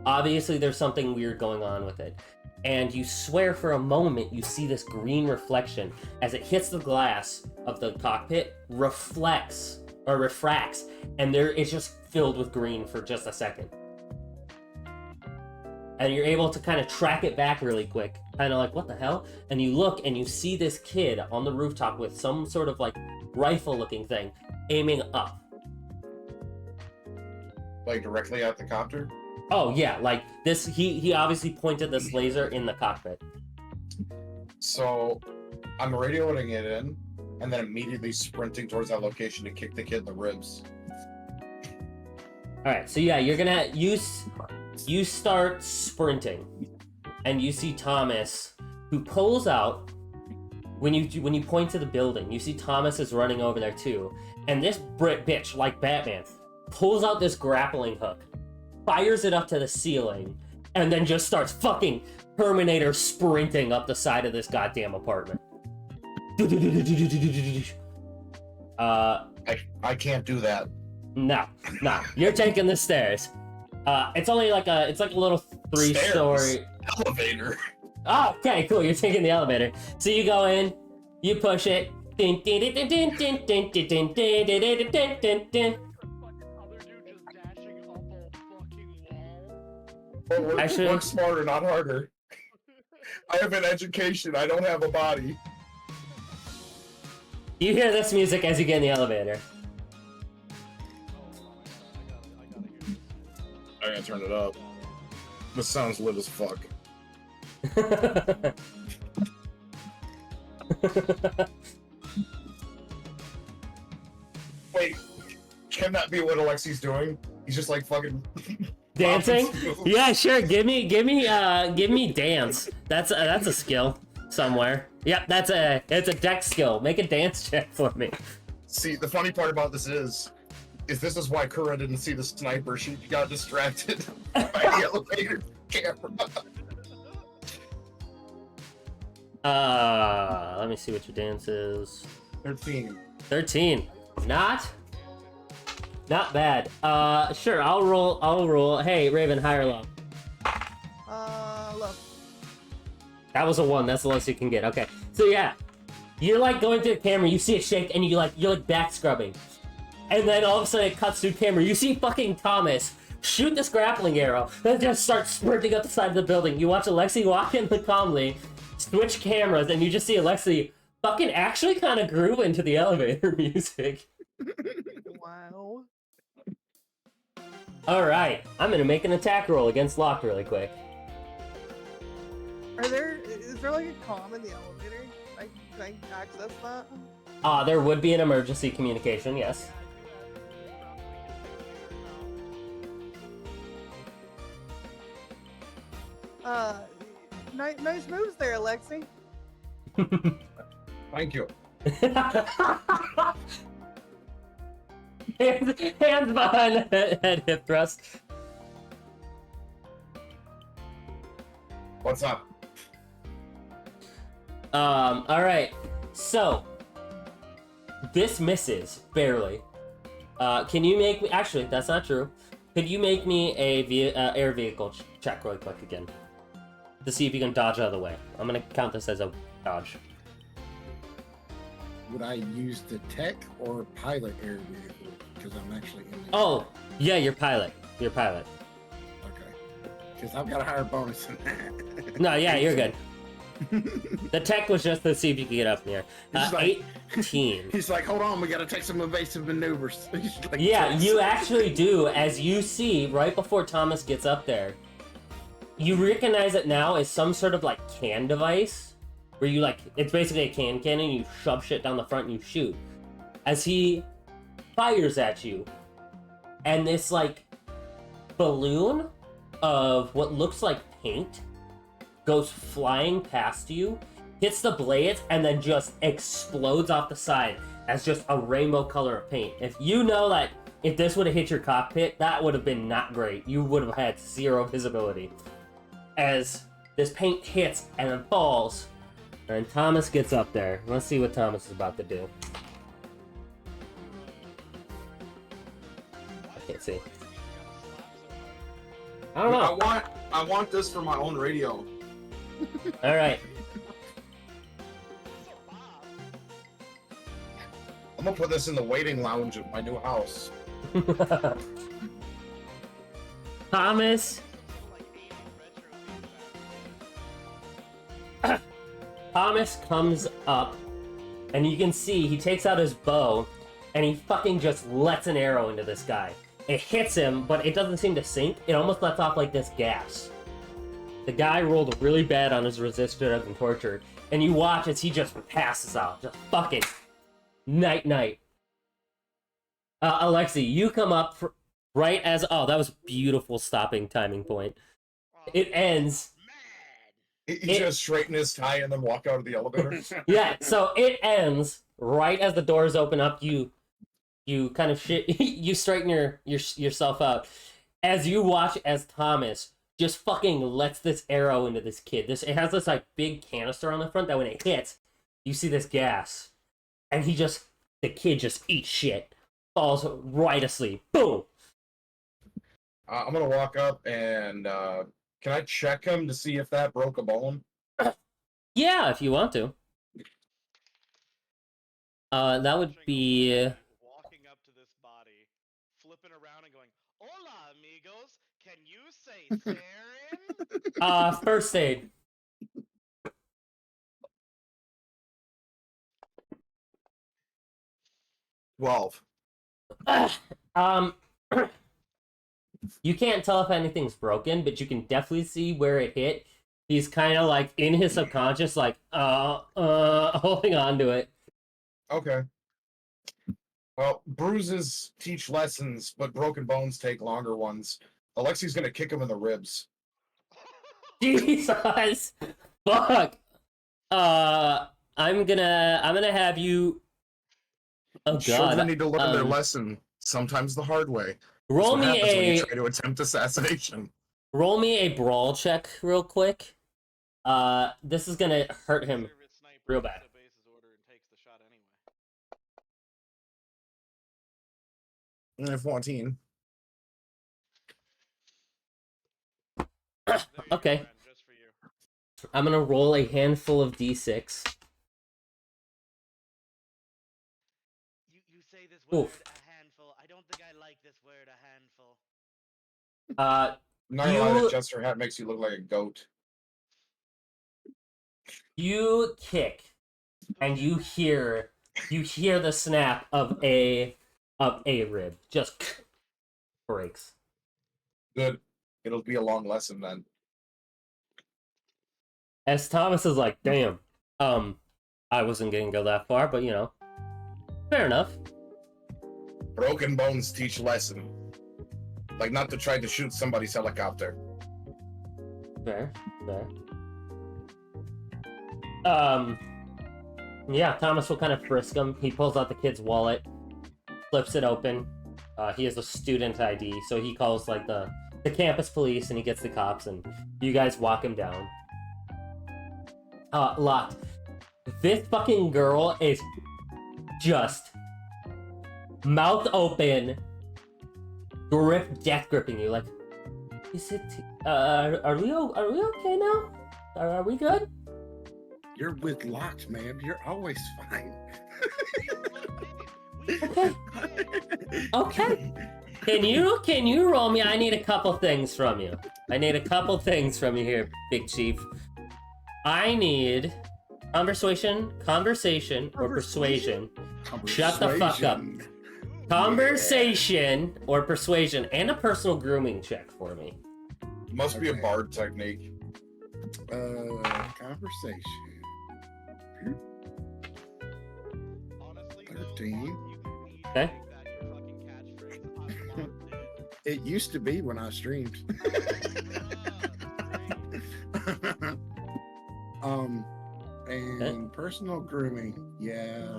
Obviously, there's something weird going on with it. And you swear for a moment you see this green reflection as it hits the glass of the cockpit, refracts, and it's just filled with green for just a second. And you're able to kind of track it back really quick, kind of like, what the hell? And you look and you see this kid on the rooftop with some sort of like rifle looking thing aiming up. Like directly at the copter? Oh yeah, like this, he obviously pointed this laser in the cockpit. So I'm radioing it in and then immediately sprinting towards that location to kick the kid in the ribs. Alright, so yeah, you're gonna you start sprinting, and you see Thomas, who pulls out. When you point to the building, you see Thomas is running over there too, and this bitch, like Batman, pulls out this grappling hook, fires it up to the ceiling, and then just starts fucking Terminator sprinting up the side of this goddamn apartment. I can't do that. No, you're taking the stairs. It's like a little 3-story elevator. Oh, okay, cool. You're taking the elevator. So you go in, you push it. Fucking other dude just dashing up a fucking wall. Actually- Work smarter, not harder. I have an education. I don't have a body. You hear this music as you get in the elevator. I gotta turn it up. This sounds lit as fuck. Wait, can that be what Alexi's doing? He's just like fucking Dancing? moves. Yeah, sure. Give me dance. That's a skill somewhere. Yep, it's a dex skill. Make a dance check for me. See, the funny part about this is, This is why Kura didn't see the sniper. She got distracted by the elevator camera. Let me see what your dance is. 13. 13. Not bad. Sure, I'll roll. Hey, Raven, high or low? Low. That was a 1. That's the lowest you can get. Okay. So yeah, you're like going through the camera, you see it shake, and you're like back scrubbing. And then all of a sudden it cuts through camera. You see fucking Thomas shoot this grappling arrow, then just start sprinting up the side of the building. You watch Alexi walk in calmly, switch cameras, and you just see Alexi fucking actually kind of groove into the elevator music. Wow. Alright, I'm gonna make an attack roll against Locke really quick. Is there like a comm in the elevator? Can I access that? There would be an emergency communication, yes. Nice moves there, Alexi. Thank you. hands behind head hip thrust. What's up? Alright. So, this misses, barely. Can you make me... Actually, that's not true. Could you make me a air vehicle check really quick again? To see if you can dodge out of the way. I'm gonna count this as a dodge. Would I use the tech or pilot air vehicle? Because I'm actually in the... Oh, yeah, you're pilot. You're pilot. Okay. Because I've got a higher bonus than that. No, yeah, you're good. The tech was just to see if you could get up in the air. He's like- 18. He's like, hold on, we gotta take some evasive maneuvers. He's like, Yeah, you actually do, as you see right before Thomas gets up there. You recognize it now as some sort of like can device, where you like, it's basically a can cannon, you shove shit down the front and you shoot. As he fires at you, and this like balloon of what looks like paint goes flying past you, hits the blades, and then just explodes off the side as just a rainbow color of paint. If you know that if this would have hit your cockpit, that would have been not great. You would have had 0 visibility. As this paint hits and then falls, and Thomas gets up there. Let's see what Thomas is about to do. I can't see. I don't know. I want this for my own radio. All right. I'm gonna put this in the waiting lounge of my new house. Thomas. Thomas comes up, and you can see he takes out his bow, and he fucking just lets an arrow into this guy. It hits him, but it doesn't seem to sink. It almost lets off like this gas. The guy rolled really bad on his resist, drug, and torture, and you watch as he just passes out. Just fucking night. Alexi, you come up right as... Oh, that was beautiful stopping timing point. It ends... He just straighten his tie and then walk out of the elevator. Yeah, so it ends right as the doors open up. You kind of you straighten yourself out as you watch as Thomas just fucking lets this arrow into this kid. It has this like big canister on the front that when it hits, you see this gas, and the kid just eats shit, falls right asleep. Boom. I'm gonna walk up and can I check him to see if that broke a bone? Yeah, if you want to. That would be... Walking up to this body, flipping around and going, "Hola, amigos. Can you say Theron?" First aid. 12. You can't tell if anything's broken, but you can definitely see where it hit. He's kind of like in his subconscious, like, holding on to it. Okay. Well, bruises teach lessons, but broken bones take longer ones. Alexi's gonna kick him in the ribs. Jesus! Fuck! I'm gonna have you... Oh god. Children need to learn their lesson. Sometimes the hard way. Roll That's what me happens when you a try to attempt assassination. roll me a brawl check real quick. This is gonna hurt him Favorite sniper real gets bad. a base's order and takes the shot anyway. 14. There you go, Okay. friend, just for you. I'm gonna roll a handful of d6. You say this word Oof. a handful. I don't think I like this word a handful. Not gonna lie, that You jester hat makes you look like a goat. you kick, and you hear the snap of a rib just breaks. Good. It'll be a long lesson then. As Thomas is like, damn, I wasn't gonna go that far, but you know, fair enough. Broken bones teach lesson. Like not to try to shoot somebody's helicopter. Fair. Yeah, Thomas will kind of frisk him. He pulls out the kid's wallet, flips it open. He has a student ID, so he calls like the campus police, and he gets the cops, and you guys walk him down. Locked. This fucking girl is just mouth open, death gripping you. Like, is it? Are we okay now? Are we good? You're with Locke, man. You're always fine. Okay. Okay. Can you roll me? I need a couple things from you. I need a couple things from you here, Big Chief. I need conversation, or persuasion. Shut the fuck up. Conversation or persuasion, and a personal grooming check for me. Must be a Okay. bard technique. Conversation. Honestly, 13. you can easily Okay. make that your fucking catchphrase. I love it. It used to be when I streamed. And personal grooming. Yeah.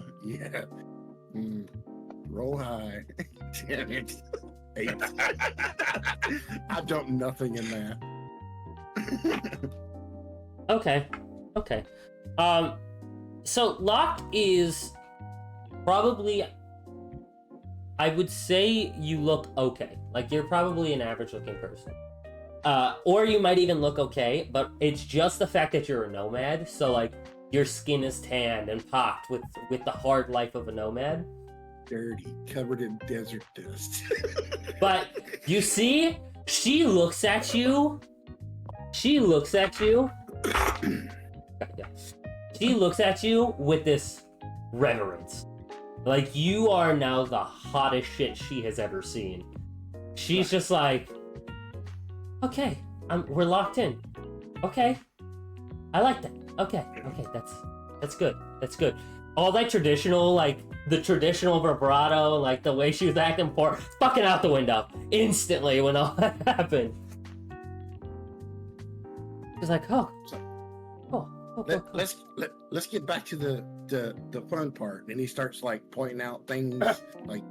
Roll high. Damn it. 8. I've done nothing in that. Okay. So Locke is probably, I would say you look okay. Like, you're probably an average looking person. Or you might even look okay, but it's just the fact that you're a nomad, so like, your skin is tanned and pocked with the hard life of a nomad. Dirty, covered in desert dust. But you see, she looks at you. She looks at you with this reverence. Like, you are now the hottest shit she has ever seen. She's just like, okay, we're locked in. Okay, I like that. Okay, that's good. All that traditional, like, the traditional vibrato, like the way she was acting for, fucking out the window instantly when all that happened. She's like, oh, cool. Let's get back to the fun part. And he starts like pointing out things like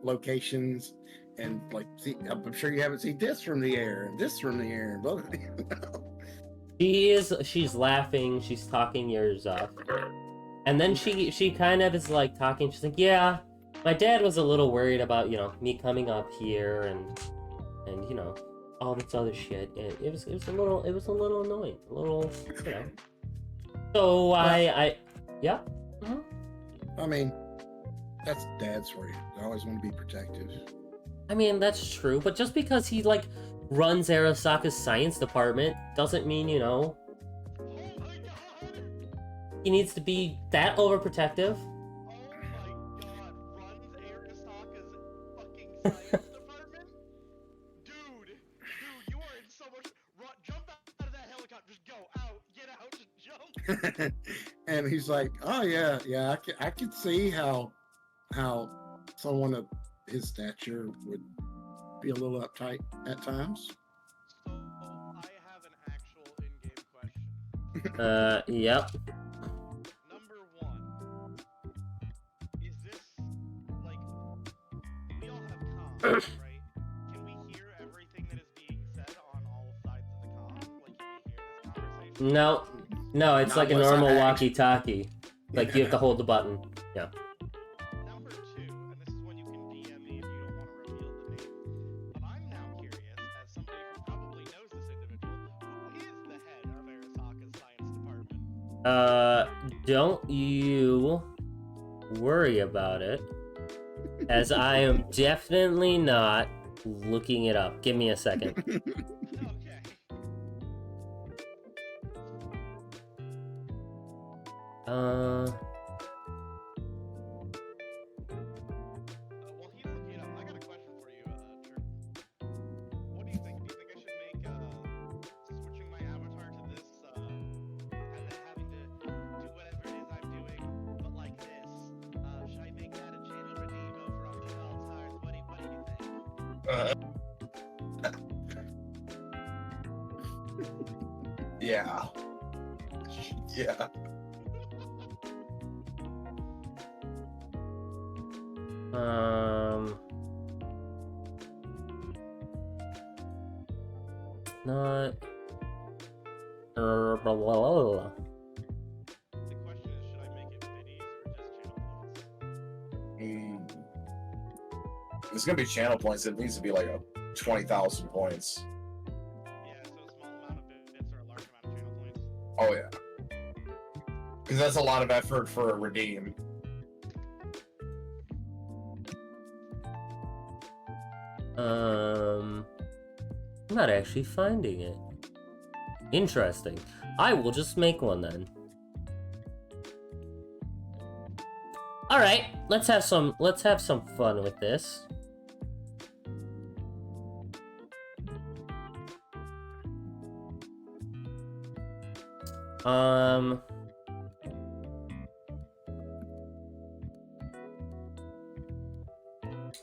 locations and like, see, I'm sure you haven't seen this from the air and this from the air and blah, blah, blah. She's laughing, she's talking your ears off. And then she kind of is like talking, she's like, yeah, my dad was a little worried about, you know, me coming up here and you know, all this other shit. It was a little annoying, a little, you know. So yeah. Mm-hmm. I mean, that's dads for you. They always want to be protective. I mean, that's true, but just because he like runs Arasaka's science department doesn't mean, you know, Oh my god! he needs to be that overprotective. Oh my god! Runs Arasaka's fucking science department? Dude, you are in so much. Jump out of that helicopter. Just go out. Get out. Just jump. And he's like, oh yeah, I could see how someone of his stature would be a little uptight at times. So, I have an actual in-game question. Yep. Number one, is this like we all right? Can we hear everything that is being said on all sides of the comm? Like, can we hear this conversation? No, no, it's Not like a unless I normal act. walkie-talkie. Like you have to hold the button. Yeah. Number 2, and this is one you can DM me if you don't want to reveal the name. But I'm now curious, as somebody who probably knows this individual, who is the head of Arasaka's science department? Don't you worry about it, as I am definitely not looking it up. Give me a second. Okay. While he's looking it up, I got a question for you, Chirp. What do you think? Do you think I should make switching my avatar to this and then having to do whatever it is I'm doing, but like this? Should I make that a channel redeem over on the avatars? What do you think? Yeah. Yeah. Not. The question is, should I make it biddies or just channel points? It's gonna be channel points. It needs to be like a 20,000 points. Yeah, so a small amount of bits or a large amount of channel points. Oh yeah. Because that's a lot of effort for a redeem. I'm not actually finding it. Interesting. I will just make one then. All right, let's have some fun with this.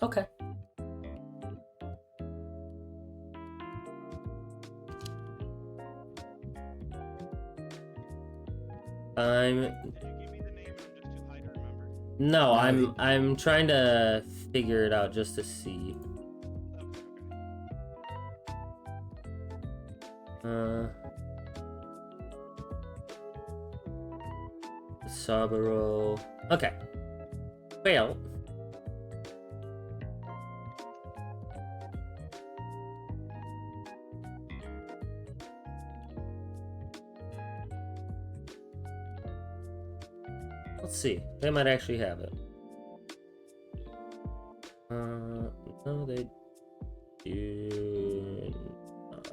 Okay. Did you give me the name? I'm just too high to remember. No, I'm trying to figure it out just to see. Okay. Saburo. Okay. Well. Let's see. They might actually have it. No, they do not.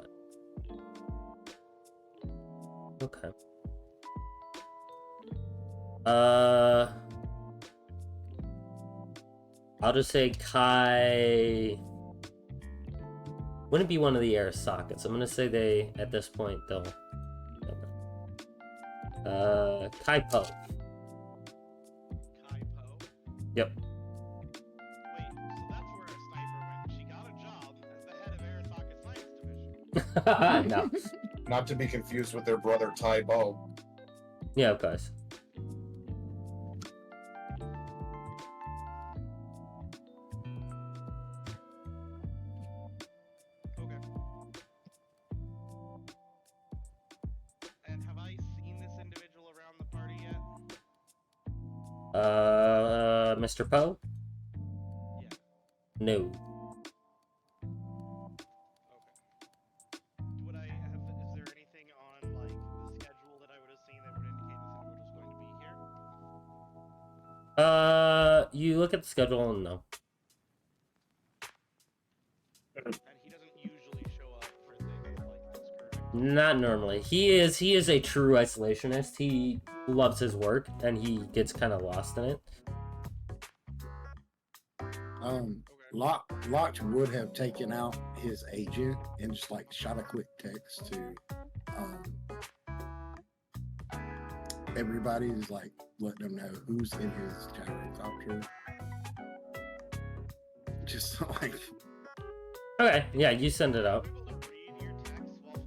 Okay. I'll just say Kai wouldn't be one of the air sockets. I'm gonna say they, at this point, they'll. Kai Po. Kai Po? Yep. Wait, so that's where a sniper went. She got a job as the head of Arasaka Science Division. No. Not to be confused with their brother Tai Bo. Yeah, of course. Okay. And have I seen this individual around the party yet? Mr. Poe? Yeah. No. Okay. Would I have? Is there anything on like the schedule that I would have seen that would indicate this individual's going to be here? You look at the schedule and no. And he doesn't usually show up for things like this, correct? Not normally. He is a true isolationist. He loves his work and he gets kind of lost in it. Locke would have taken out his agent and just like shot a quick text to everybody, is like let them know who's in his helicopter. Just like Okay, yeah, you send it out. Are you able to read your text while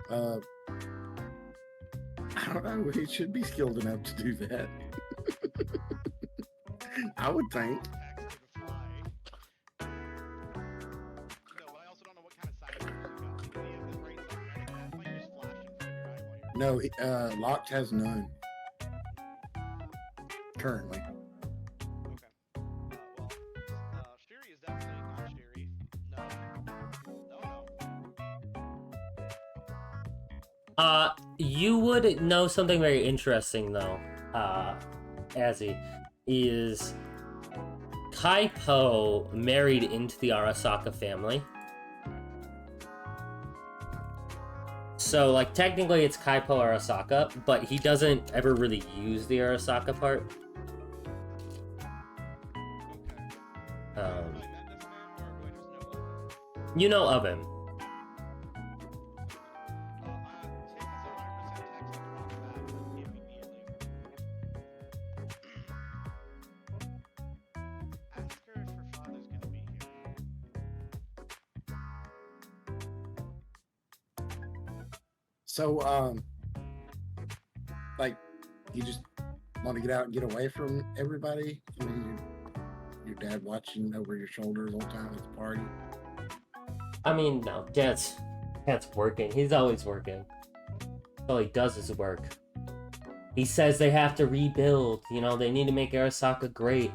flying? I don't know, he should be skilled enough to do that. I would think. Text to the No, locked has none currently. Okay. Shiri is definitely not Shiri. No. No. You would know something very interesting though, Azzy, is Kaipo married into the Arasaka family. So, like, technically it's Kaipo Arasaka, but he doesn't ever really use the Arasaka part. Okay. Have I met this man, or do I just know of him? You know of him. Take us 100% text across that immediately. Ask her if her father's gonna be here. So, like, you just want to get out and get away from everybody? I mean, your dad watching over your shoulder the whole time at the party? I mean, no, Dad's working. He's always working. All he does is work. He says they have to rebuild. You know, they need to make Arasaka great.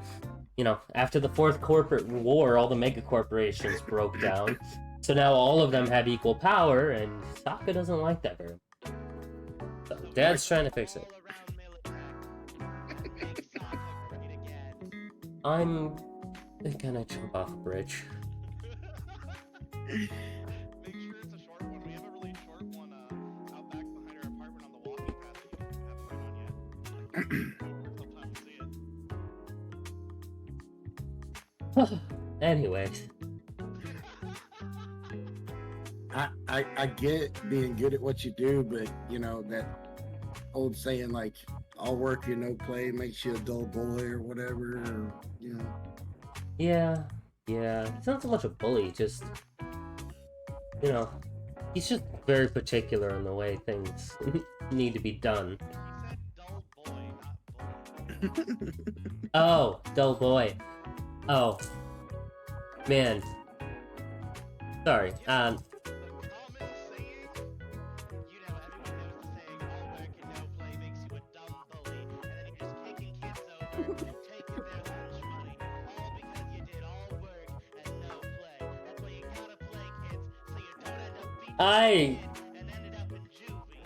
You know, after the Fourth Corporate War, all the mega corporations broke down. So now all of them have equal power, and Sokka doesn't like that very much. So Dad's trying to fix it. I'm gonna jump off a bridge. Make sure it's a short one. We have a really short one out back behind our apartment on the walking path that you haven't been on yet. Sometimes see it. Anyways. I get being good at what you do, but you know that old saying like all work and no play makes you a dull boy or whatever, or, you know. Yeah. He's not so much a bully, just, you know, he's just very particular in the way things need to be done. He said dull boy, not bully. Oh, dull boy. Oh. Man. Sorry. The common saying, you know, everyone knows the saying, all work and no play makes you a dumb bully, and then you're just kicking kids over, taking their lunch money, all because you did all work and no play. That's why you gotta play, kids, so you don't end up beating your kid and ended up in juvie.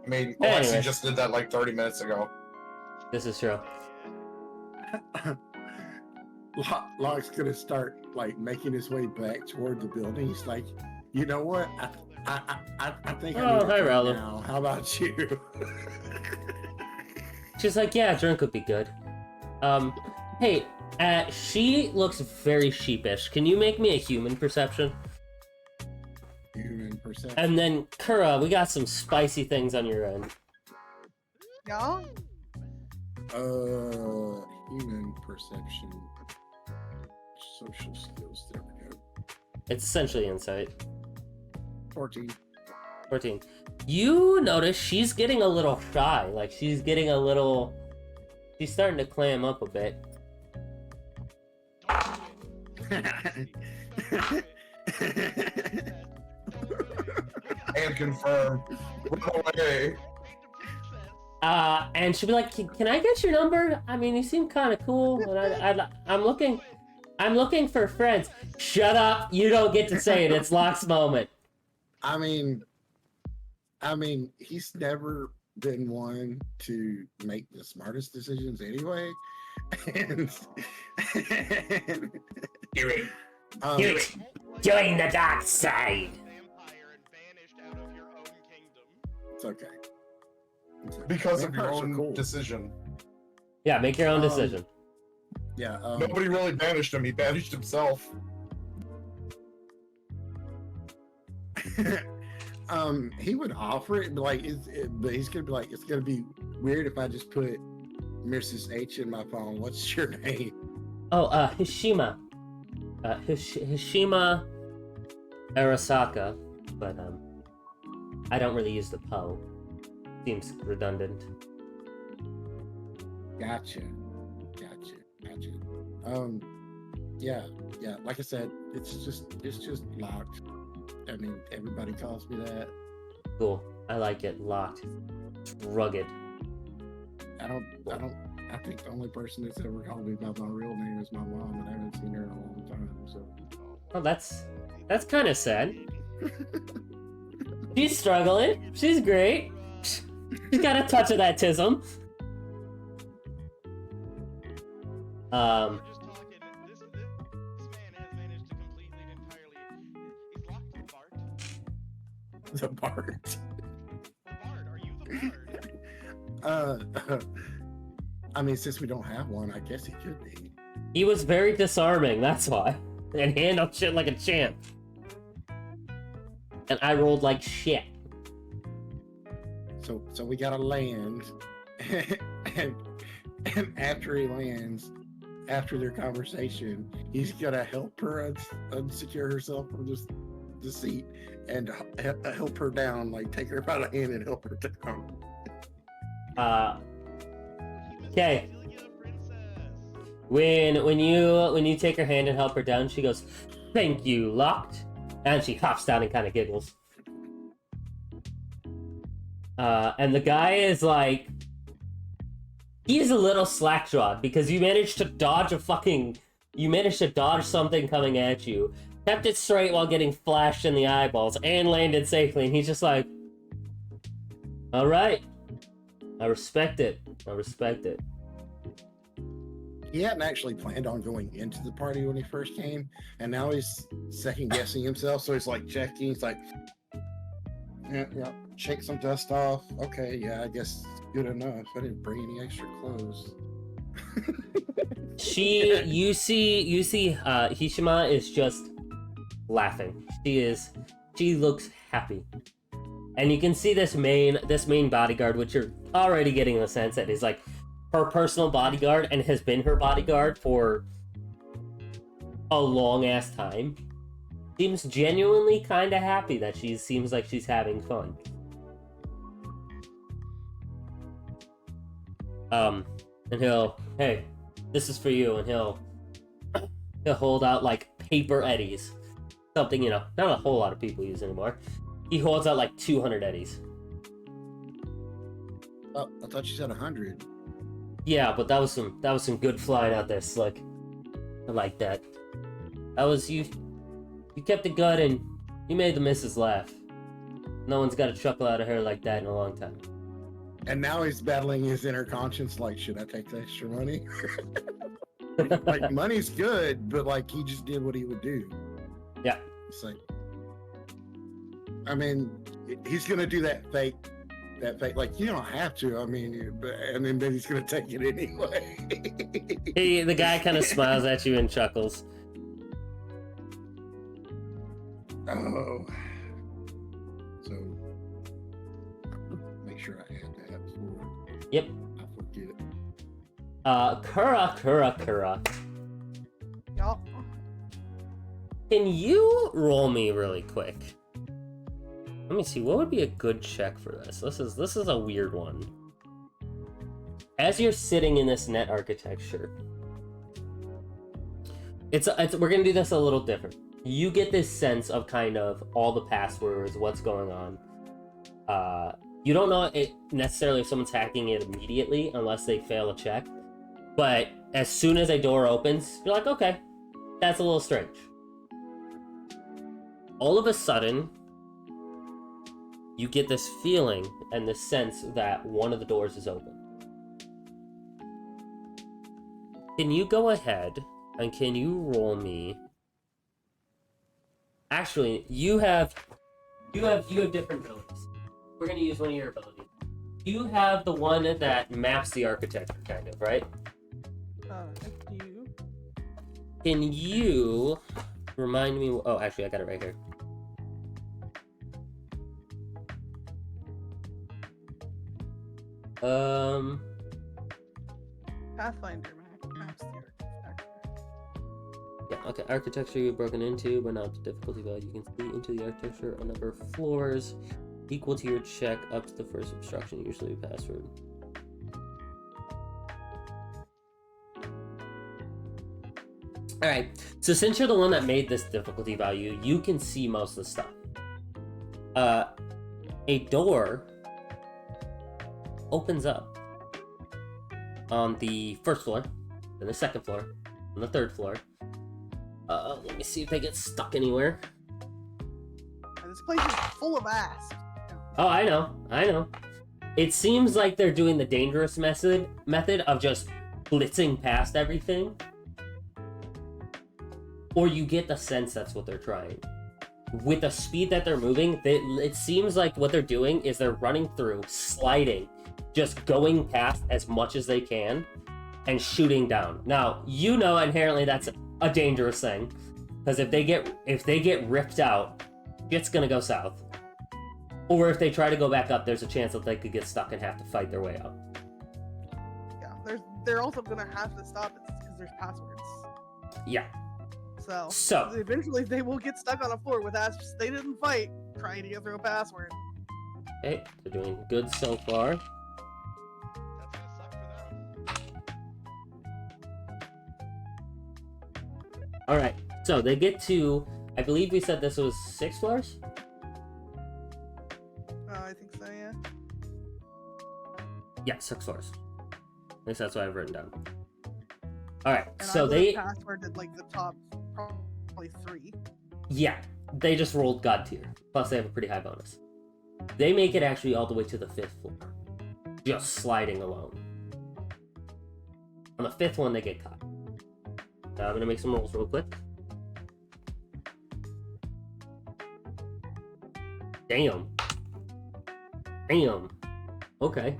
I mean, Anyways. Alexi just did that like 30 minutes ago. This is true. Locke's gonna start like making his way back toward the building. He's like, you know what? I think I Oh, need hi, to Ralph. now. How about you? She's like, yeah, a drink would be good. Hey, she looks very sheepish. Can you make me a human perception? Human perception. And then, Kura, we got some spicy things on your end. Yeah? Human perception. Social skills. There we go. It's essentially insight. 14. 14. You notice she's getting a little shy. Like, she's getting a little... She's starting to clam up a bit. And confirm. Run away. And she'll be like, "Can I get your number? I mean, you seem kind of cool, and I'm looking for friends." Shut up! You don't get to say it. It's Locke's moment. I mean, he's never been one to make the smartest decisions anyway. And Hear it. Do it. Join the dark side. Vampire and vanished out of your own kingdom. it's okay. It's okay. Because of your Vampires are own cool. decision. Yeah, make your own decision. Yeah. Nobody really banished him. He banished himself. He would offer it, but but he's gonna be like, it's gonna be weird if I just put Mrs. H in my phone. What's your name? Oh, Hishima. Hishima Arasaka, but I don't really use the po. Seems redundant. Gotcha. Yeah. Like I said, it's just locked. I mean, everybody calls me that. Cool. I like it. Locked. It's rugged. I think the only person that's ever called me by my real name is my mom, and I haven't seen her in a long time. So. Oh, that's kind of sad. She's struggling. She's great. She's got a touch of that tism. We're just talking. This man has managed to completely and entirely. He's locked the Bart. The Bart. The Bart, are you the Bart? I mean, since we don't have one, I guess he could be. He was very disarming, that's why. And handled shit like a champ. And I rolled like shit. So we gotta land, and after he lands, after their conversation, he's gonna help her unsecure herself from the seat and help her down, like take her by the hand and help her down. Okay. When you take her hand and help her down, she goes, "Thank you, Locked," and she hops down and kind of giggles. And the guy is like, he's a little slack-jawed because you managed to dodge something coming at you, kept it straight while getting flashed in the eyeballs, and landed safely. And he's just like, "All right, I respect it. I respect it." He hadn't actually planned on going into the party when he first came, and now he's second guessing himself. So he's like checking. He's like, yeah, shake some dust off. Okay, yeah, I guess it's good enough. I didn't bring any extra clothes. You see, Hishima is just laughing. She looks happy. And you can see this main bodyguard, which you're already getting the sense that is like her personal bodyguard and has been her bodyguard for a long ass time. Seems genuinely kind of happy that seems like she's having fun. And hey, this is for you, and he'll hold out like paper eddies. Something, not a whole lot of people use anymore. He holds out like 200 eddies. Oh, I thought you said 100. Yeah, but that was some good flying out there, Slick. I like that. That was you kept it good and you made the missus laugh. No one's got a chuckle out of her like that in a long time. And now he's battling his inner conscience, like, should I take the extra money? Like, money's good, but like he just did what he would do. Yeah. It's like, I mean, he's gonna do that fake, like, you don't have to, I mean, and then he's gonna take it anyway. The guy kind of smiles at you and chuckles. Oh. So, make sure I add that before Yep. I forget. Kura. Yup. Can you roll me really quick? Let me see, what would be a good check for this? This is a weird one. As you're sitting in this net architecture, we're gonna do this a little different. You get this sense of kind of all the passwords, what's going on. You don't know necessarily if someone's hacking it immediately unless they fail a check. But as soon as a door opens, you're like, okay, that's a little strange. All of a sudden, you get this feeling and this sense that one of the doors is open. Can you go ahead and can you roll me? Actually, you have different abilities. We're gonna use one of your abilities. You have the one that maps the architecture, kind of, right? You. Can you remind me? Oh, actually, I got it right here. Pathfinder maps the architecture. Yeah, okay. Architecture you've broken into, but not the difficulty value. You can see into the architecture a number of floors equal to your check up to the first obstruction, usually a password. All right. So since you're the one that made this difficulty value, you can see most of the stuff. A door opens up on the first floor, then the second floor, and the third floor. Let me see if they get stuck anywhere. And this place is full of ass. Oh, I know. It seems like they're doing the dangerous method of just blitzing past everything. Or you get the sense that's what they're trying. With the speed that they're moving, it seems like what they're doing is they're running through, sliding, just going past as much as they can, and shooting down. Now, you know inherently that's a dangerous thing, because if they get ripped out, shit's gonna go south. Or if they try to go back up, there's a chance that they could get stuck and have to fight their way out. Yeah, they're also gonna have to stop it because there's passwords. Yeah. So eventually they will get stuck on a floor with asps they didn't fight trying to get through a password. Okay, they're doing good so far. That's gonna suck for them. Alright, so they get to, I believe we said this was 6 floors? I think so, yeah. Yeah, 6 floors. At least that's what I've written down. Alright, And so I they... password at like the top, probably 3. Yeah, they just rolled God tier. Plus they have a pretty high bonus. They make it actually all the way to the 5th floor. Just sliding alone. On the 5th one, they get caught. Now I'm gonna make some rolls real quick. Damn. Damn. Okay.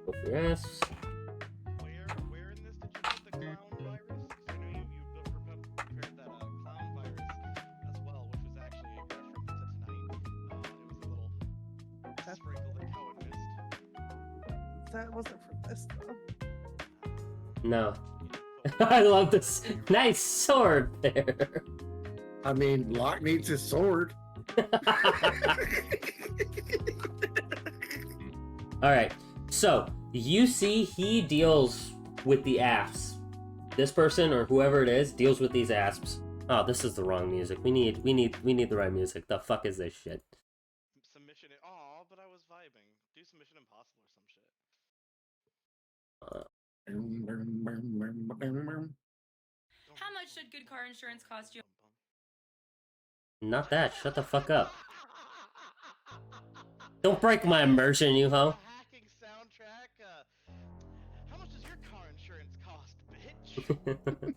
Go for your ass. Where in this did you put the clown virus? 'Cause I know you prepared that clown virus as well, which was actually a reference to tonight. It was a little sprinkle that Cohen missed. That wasn't for this though. No. I love this. Nice sword there. I mean, Locke needs his sword. Alright, so you see he deals with the asps. This person or whoever it is deals with these asps. Oh, this is the wrong music. We need the right music. The fuck is this shit? Submission. Aw, but I was vibing. Do Submission Impossible or some shit. How much should good car insurance cost you? Not that. Shut the fuck up. Don't break my immersion, you hoe. Hacking soundtrack. How much does your car insurance cost, bitch?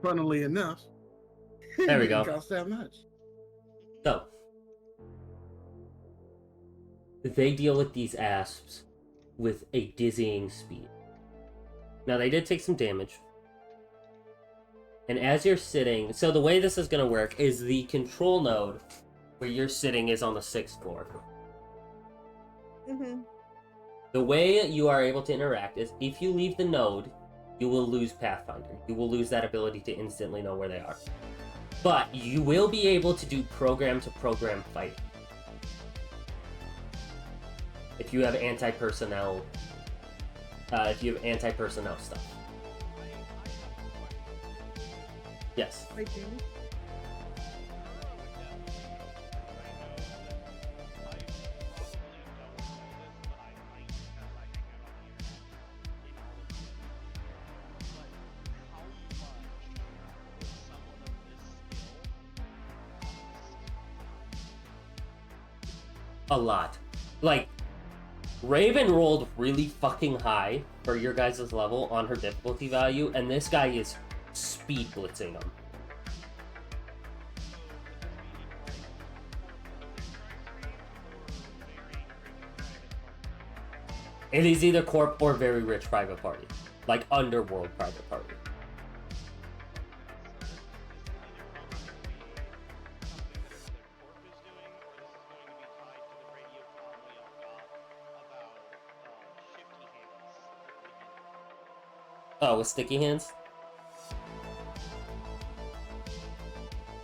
Funnily enough, There we it go. didn't cost that much. So, they deal with these asps with a dizzying speed. Now, they did take some damage. And as you're sitting... So the way this is going to work is the control node where you're sitting is on the 6th floor. Mm-hmm. The way you are able to interact is if you leave the node, you will lose Pathfinder. You will lose that ability to instantly know where they are. But you will be able to do program-to-program fighting. If you have anti-personnel... stuff. Yes. Wait, Jamie? A lot. Like, Raven rolled really fucking high for your guys' level on her difficulty value, and this guy is speed blitzing them. It is either corp or very rich private party. Like underworld private party. Oh, with sticky hands?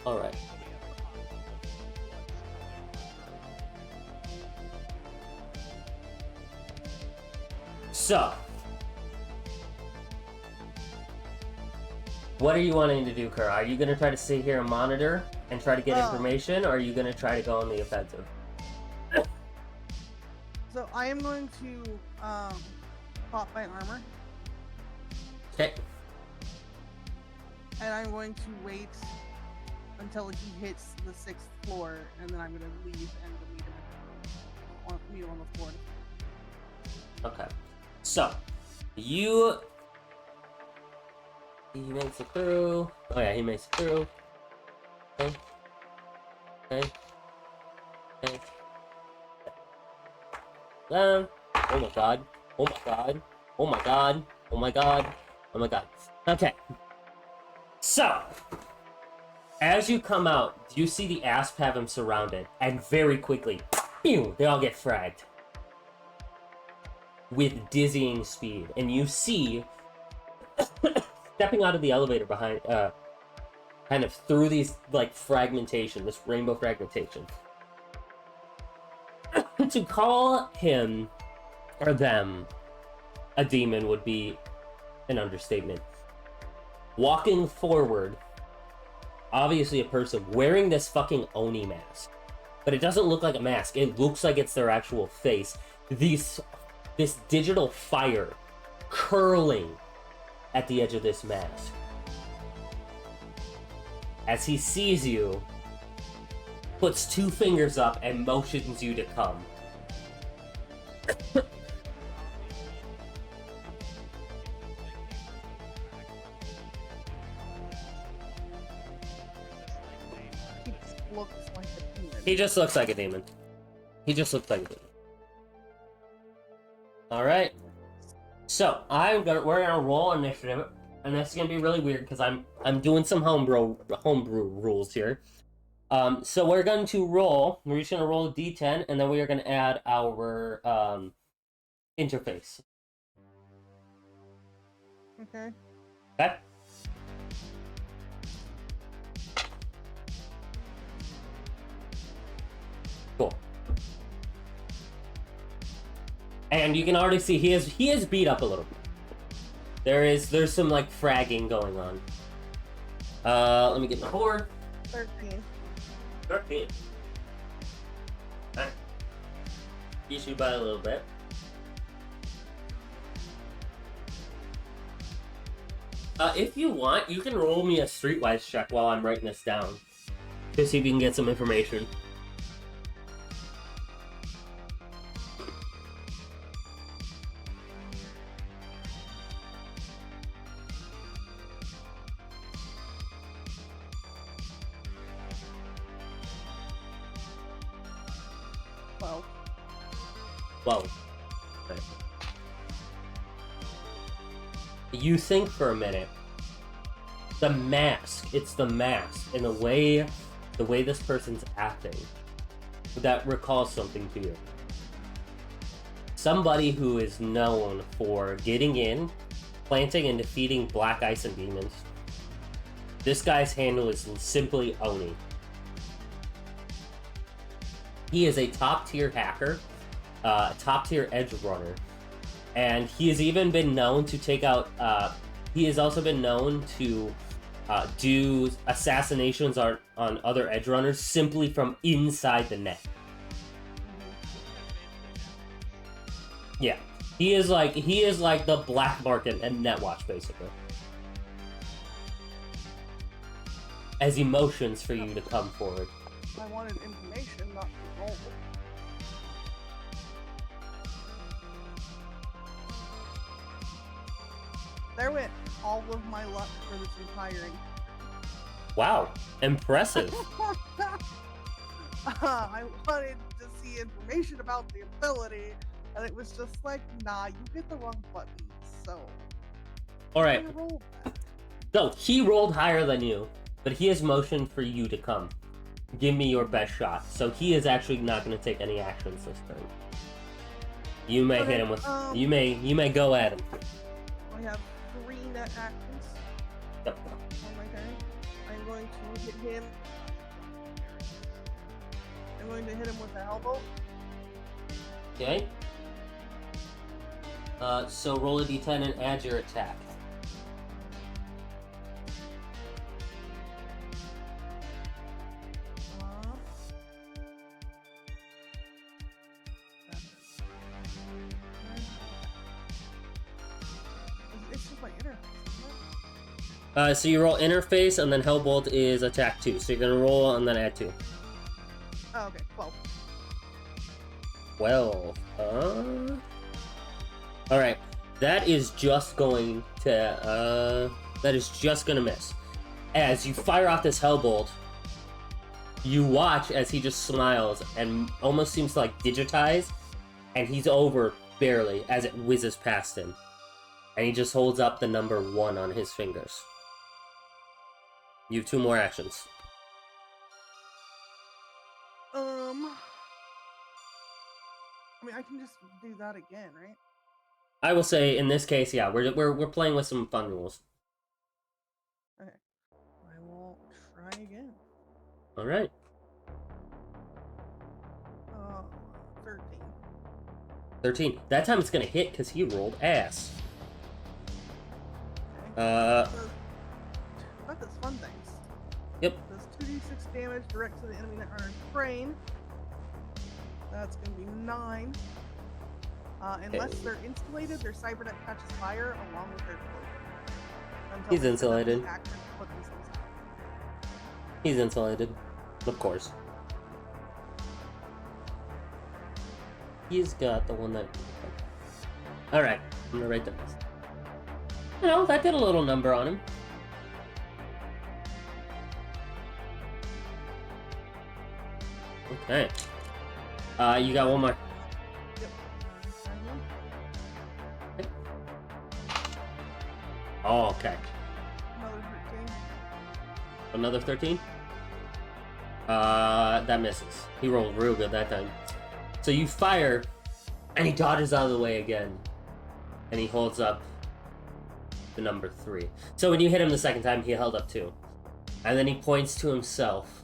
Alright. So. What are you wanting to do, Kerr? Are you going to try to sit here and monitor and try to get Oh. information, or are you going to try to go on the offensive? So I am going to pop my armor, Okay. and I'm going to wait until he hits the 6th floor, and then I'm going to leave and go meet him on the floor. Okay. So, he makes it through. Oh yeah, he makes it through. Okay. Okay. Okay. Oh my god. Oh my god. Oh my god. Oh my god. Oh my god. Okay. So, as you come out, you see the Asp have him surrounded, and very quickly, pew, they all get fragged. With dizzying speed. And you see, stepping out of the elevator behind, kind of through these, like, fragmentation, this rainbow fragmentation. To call him, or them, a demon would be an understatement. Walking forward, obviously a person wearing this fucking Oni mask. But it doesn't look like a mask, it looks like it's their actual face. This digital fire curling at the edge of this mask. As he sees you, puts 2 fingers up and motions you to come. He just looks like a demon. He just looks like a demon. He just looks like a demon. Alright. So, we're gonna roll initiative, and this is gonna be really weird because I'm doing some homebrew rules here. So we're going to roll, we're just gonna roll a D10, and then we are gonna add our interface. Okay. Okay? Cool. And you can already see he is beat up a little bit. There's some like fragging going on. Let me get my board. 13. 13. Alright. Beat you by a little bit. If you want, you can roll me a streetwise check while I'm writing this down. To see if you can get some information. Well, Whoa. Right. You think for a minute. The mask. It's the mask. And the way this person's acting. That recalls something to you. Somebody who is known for getting in, planting and defeating black ice and demons. This guy's handle is simply Oni. He is a top-tier hacker, top-tier edge runner, and he has even been known to take out, he has also been known to do assassinations on other edge runners simply from inside the net. Yeah, he is like the black market and Netwatch, basically. As he motions for you to come forward. I wanted information, not to roll. There went all of my luck for this retiring. Wow, impressive. I wanted to see information about the ability, and it was just like, nah, you hit the wrong button, so... Alright, I rolled that. so he rolled higher than you, but he has motioned for you to come. Give me your best shot. So he is actually not going to take any actions this turn. You may Okay, hit him with... You may go at him. I have 3 net actions Yep. on my turn. I'm going to hit him. I'm going to hit him with a elbow. Okay. So roll a d10 and add your attack. So you roll interface, and then Hellbolt is attack 2. So you're gonna roll and then add 2. Oh, okay, 12. 12. Alright. That is just going to, that is just gonna miss. As you fire off this Hellbolt, you watch as he just smiles and almost seems to, like, digitize, and he's over barely as it whizzes past him. And he just holds up the number 1 on his fingers. You have 2 more actions. I mean, I can just do that again, right? I will say, in this case, yeah, we're playing with some fun rules. Okay. I will try again. All right. 13. 13. That time it's gonna hit because he rolled ass. Okay. That does fun things. Yep. Does 2d6 damage direct to the enemy that earns brain. That's gonna be 9. Unless they're insulated, their cybernet catches fire along with their cloak. He's insulated. Action to put themselves out. He's insulated. Of course. He's got the one that... Alright, I'm gonna write that down. You know, that did a little number on him. Okay. You got one more. Yep. Oh, okay. Another 13. Another 13? That misses. He rolled real good that time. So you fire, and he dodges out of the way again. And he holds up the number 3. So when you hit him the second time, he held up 2. And then he points to himself.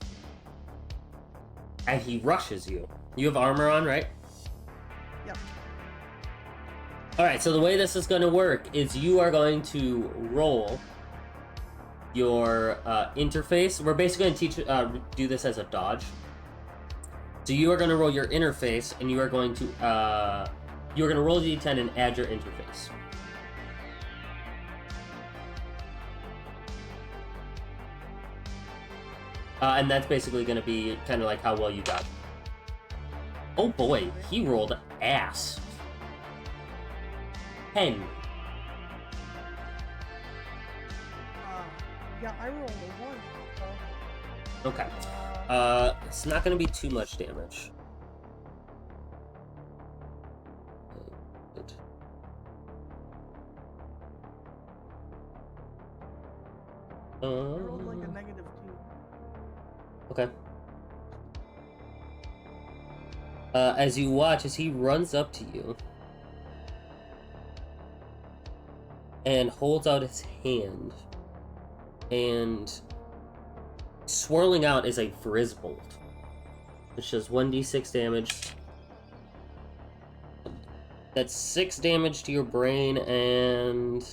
And he rushes you. You have armor on, right? Yep. Alright, so the way this is going to work is you are going to roll your interface. We're basically going to teach do this as a dodge. So you are going to roll your interface, and you are going to roll the d10 and add your interface. And that's basically going to be kind of like how well you got. Oh boy, he rolled ass. 10. Yeah, I rolled a 1. So, Okay. It's not going to be too much damage. Good. I rolled like a -2. Okay. As you watch, as he runs up to you and holds out his hand, and swirling out is a Frizzbolt, which does 1d6 damage. That's 6 damage to your brain and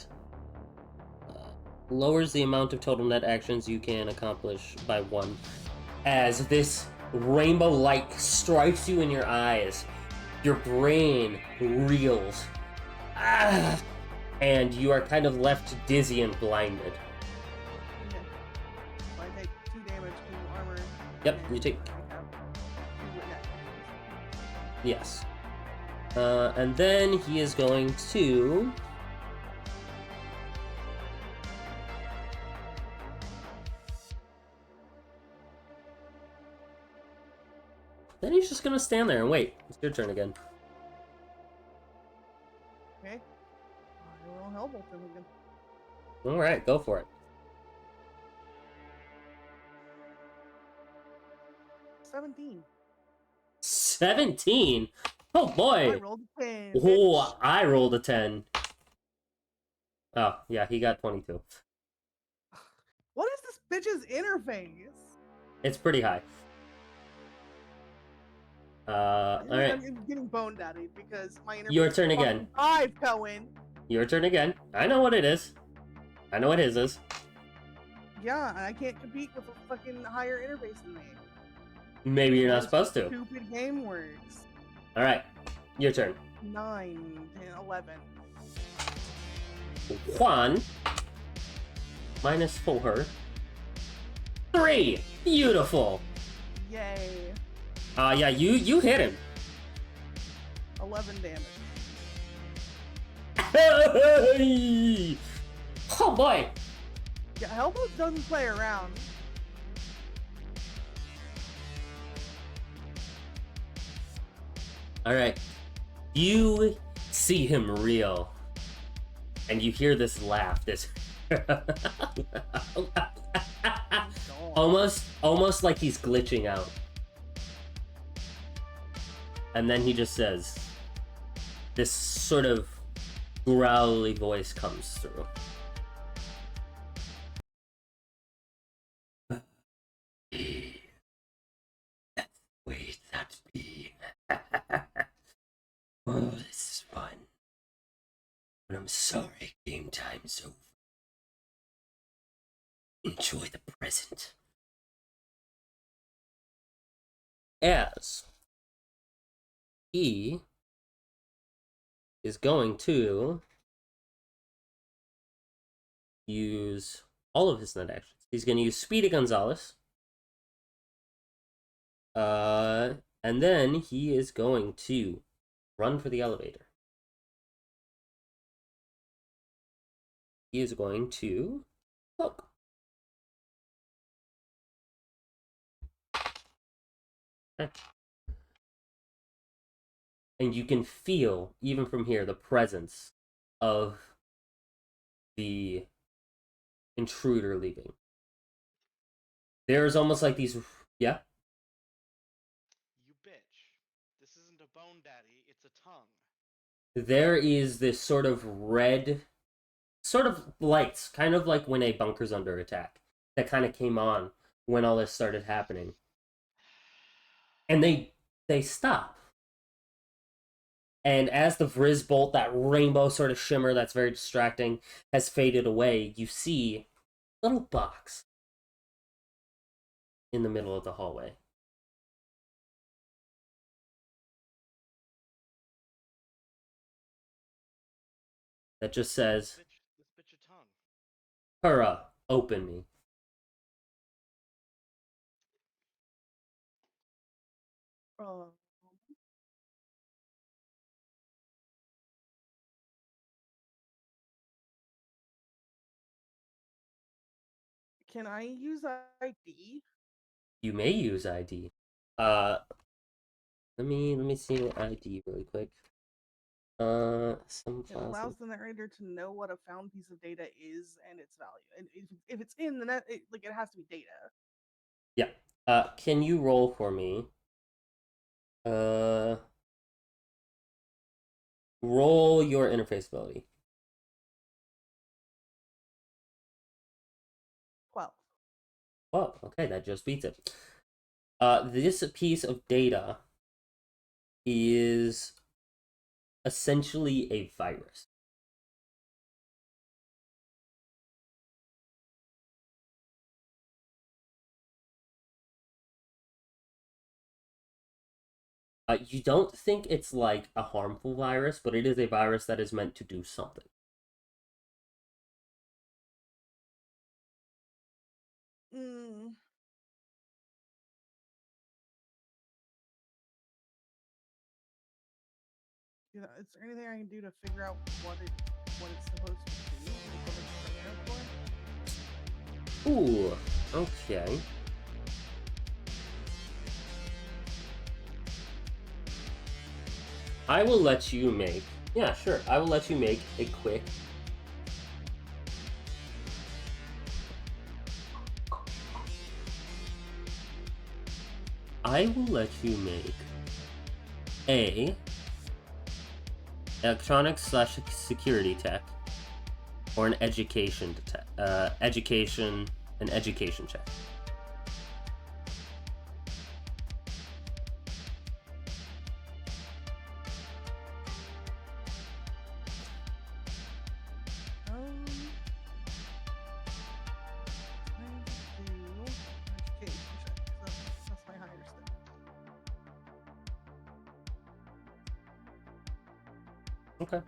lowers the amount of total net actions you can accomplish by 1. As this rainbow light strikes you in your eyes, your brain reels. And you are kind of left dizzy and blinded. Okay. So I take 2 damage to armor. Yep, and you take... I have 2 net. Yes. And then he is going to... Then he's just gonna stand there and wait. It's your turn again. Okay. I roll Hellbolt him again. Alright, go for it. 17. 17? Oh I boy! rolled a 10. Oh, I rolled a 10. Oh, yeah, he got 22. What is this bitch's interface? It's pretty high. Alright. I'm getting bone daddy because my interface Your turn is again. 5 Cohen. Your turn again. I know what it is. I know what his is. Yeah, and I can't compete with a fucking higher interface than me. Maybe you're not This supposed to. Stupid game works. Alright, your turn. 9, 10, 11. Juan, -4. 3! Beautiful! Yay. Yeah, you hit him. 11 damage. Oh boy! Yeah, Hellboat doesn't play around. Alright. You see him reel. And you hear this laugh, this almost like he's glitching out. And then he just says, this sort of growly voice comes through. That's the way that be. Oh, this is fun. But I'm sorry, game time's over. Enjoy the present. As he is going to use all of his net actions. He's going to use Speedy Gonzalez. And then he is going to run for the elevator. He is going to look. Okay. And you can feel, even from here, the presence of the intruder leaving. There's almost like these, yeah? You bitch. This isn't a bone daddy, it's a tongue. There is this sort of red, sort of lights, kind of like when a bunker's under attack, that kind of came on when all this started happening. And they stop. And as the Vriz bolt, that rainbow sort of shimmer that's very distracting, has faded away, you see a little box in the middle of the hallway. That just says, This bitch a tongue. Hurrah, open me. Uh, can I use ID? You may use ID. Let me see the ID really quick. Some It files. allows the narrator to know what a found piece of data is and its value. And if it's in the net, it has to be data. Yeah. Can you roll for me? Roll your interface ability. 12. Oh, okay, that just beats it. This piece of data is essentially a virus. You don't think it's like a harmful virus, but it is a virus that is meant to do something. Mm. You know, is there anything I can do to figure out what it's supposed to do? Like what it's programmed for? Ooh, okay. I will let you make, yeah, sure. I will let you make a quick a electronics / security tech or an education education check. That's my higher step. Okay.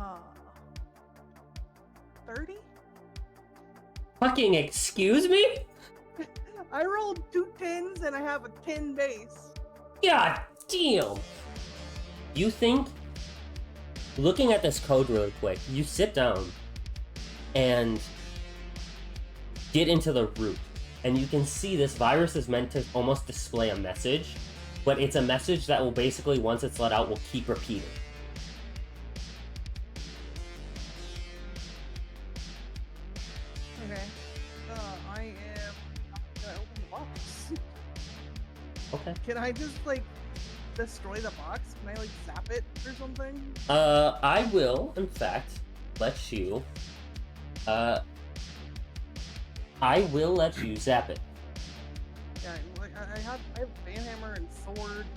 Uh, 30? Fucking excuse me? I rolled 2 10s and I have a 10 base. God damn. You think, looking at this code really quick, you sit down and get into the root, and you can see this virus is meant to almost display a message, but it's a message that will basically, once it's let out, will keep repeating. Okay. I am gonna open the box. Okay. Can I just like destroy the box? Can I like zap it or something? I will, in fact, let you. I will let you zap it. Yeah, like I have banhammer and sword.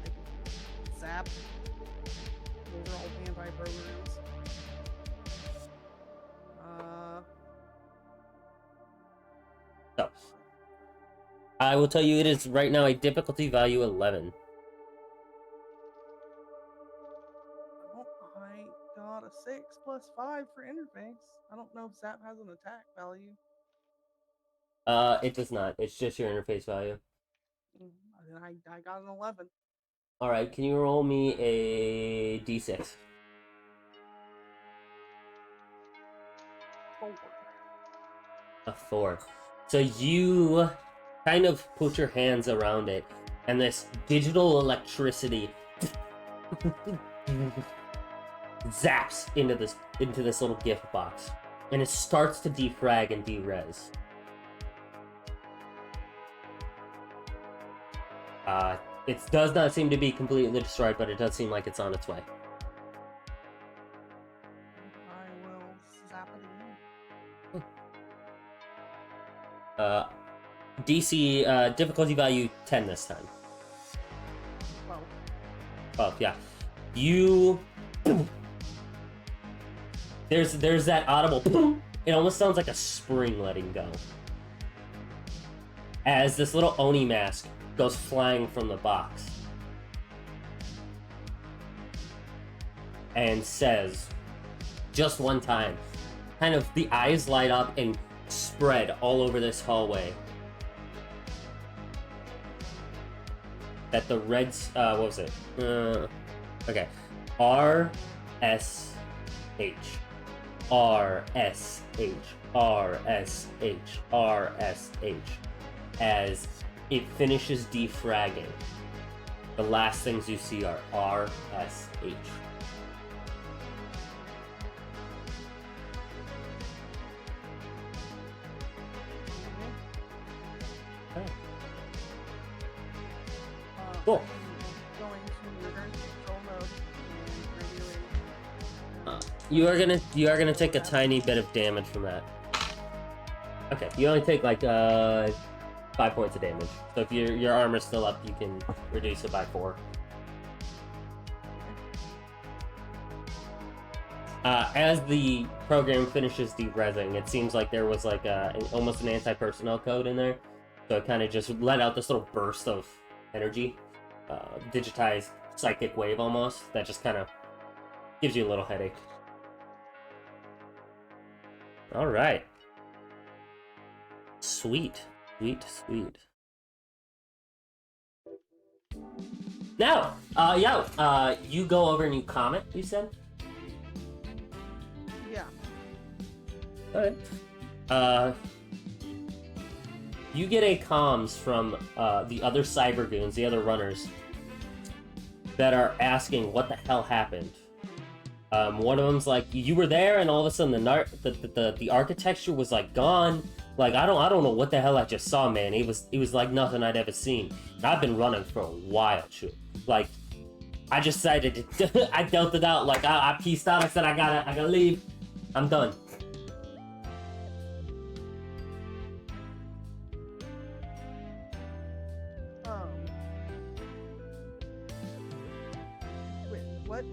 Like, zap. Those are all anti-programs. So, I will tell you it is right now a difficulty value 11. Oh, I got a 6 plus 5 for interface. I don't know if Zap has an attack value. It does not. It's just your interface value. Then I got an 11. Alright, can you roll me a d6? 4. A 4. So you kind of put your hands around it, and this digital electricity zaps into this little gift box, and it starts to defrag and derez. It does not seem to be completely destroyed, but it does seem like it's on its way. I will zap it again. DC difficulty value 10 this time. 12. 12, yeah. You... There's that audible... It almost sounds like a spring letting go. As this little Oni mask goes flying from the box. And says, just one time, kind of the eyes light up and spread all over this hallway. That the reds, what was it? Okay. R-S-H. R-S-H. R-S-H. R-S-H. As it finishes defragging, the last things you see are R-S-H. Cool. Going to return to control mode and radioing. You are gonna take a tiny bit of damage from that. Okay, you only take like 5 points of damage. So if your armor's still up, you can reduce it by 4. As the program finishes derezzing, it seems like there was like almost an anti-personnel code in there. So it kind of just let out this little burst of energy. Digitized psychic wave almost, that just kind of gives you a little headache. Alright. Sweet. Sweet, sweet. Now, you go over and you comment, you said? Yeah. Alright. You get a comms from the other cyber goons, the other runners, that are asking what the hell happened. One of them's like, you were there, and all of a sudden the architecture was like gone. Like I don't know what the hell I just saw, man. It was like nothing I'd ever seen. And I've been running for a while, too. Like I just decided to, I dealt it out. Like I pieced out. I said I gotta leave. I'm done. Wait, what?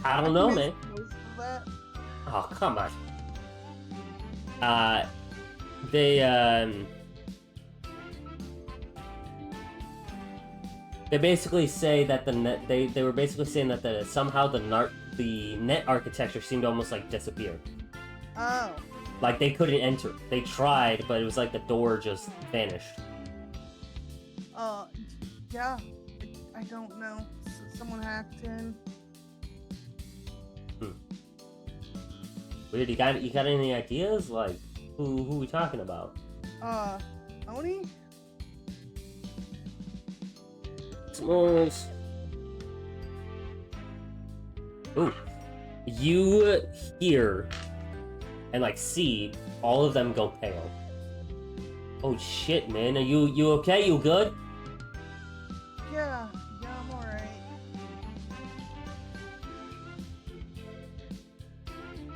I don't know, man. Most of that? Oh, come on. They They basically say that the net they were basically saying that somehow the net architecture seemed to almost like disappear. Oh. Like they couldn't enter. They tried, but it was like the door just vanished. Yeah. I don't know. Someone hacked in. Weird. You got any ideas? Like who we talking about? Oni? Smalls. Ooh. You hear and like see all of them go pale. Oh shit, man. Are you okay? You good? Yeah, I'm alright.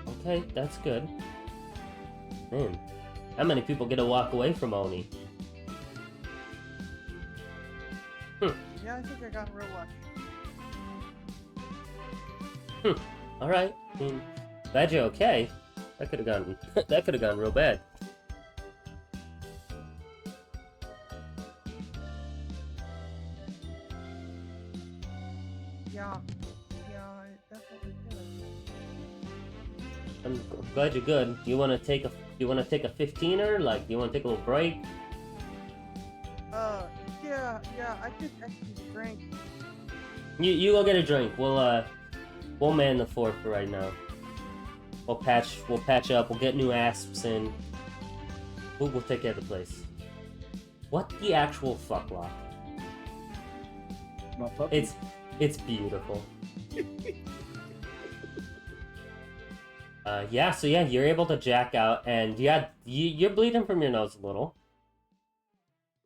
Okay, that's good. Man, how many people get to walk away from Oni? Yeah, I think I got real lucky. Alright. I mean, glad you're okay. That could have gone that could have gone real bad. Yeah, it definitely could. I'm glad you're good. Do you want to take a 15er? Like, do you want to take a little break? Yeah, I could use a drink. You go get a drink. We'll man the fort for right now. We'll patch up. We'll get new asps in. We'll take care of the place. What the actual fuck, Locke? My puppy. It's beautiful. Yeah. So yeah, you're able to jack out, and yeah, you're bleeding from your nose a little.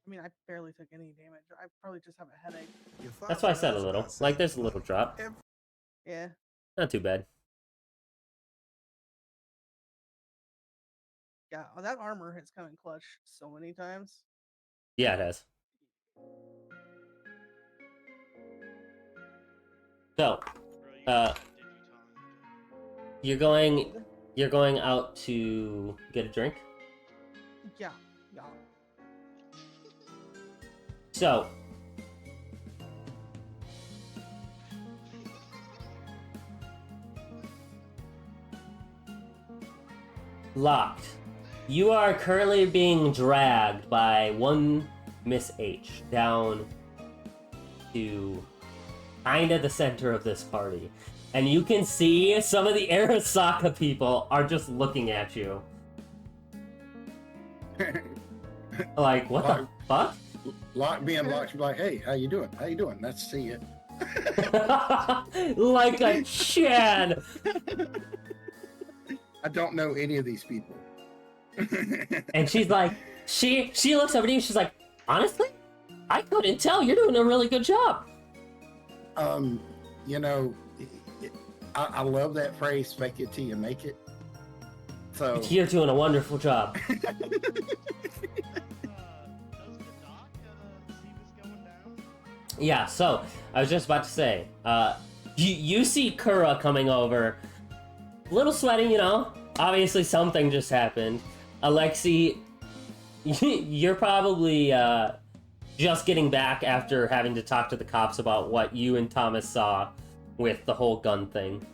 I mean, I barely took any damage. I probably just have a headache. That's why I said a little. Like, there's a little drop. Yeah. Not too bad. Yeah, that armor has come in clutch so many times. Yeah, it has. So, you're going out to get a drink? Yeah. So, Locked. You are currently being dragged by one Miss H down to kind of the center of this party. And you can see some of the Arasaka people are just looking at you. Like, what the fuck? Lock being locked, like, hey, how you doing? How you doing? Nice to see you. Like a Chad. I don't know any of these people. And she's like, she looks over at you. She's like, honestly, I couldn't tell. You're doing a really good job. You know, I love that phrase, fake it till you make it. So You're doing a wonderful job. Does the doc see this going down? Yeah, so I was just about to say, you see Kura coming over, a little sweaty, you know. Obviously, something just happened. Alexi, you're probably just getting back after having to talk to the cops about what you and Thomas saw with the whole gun thing.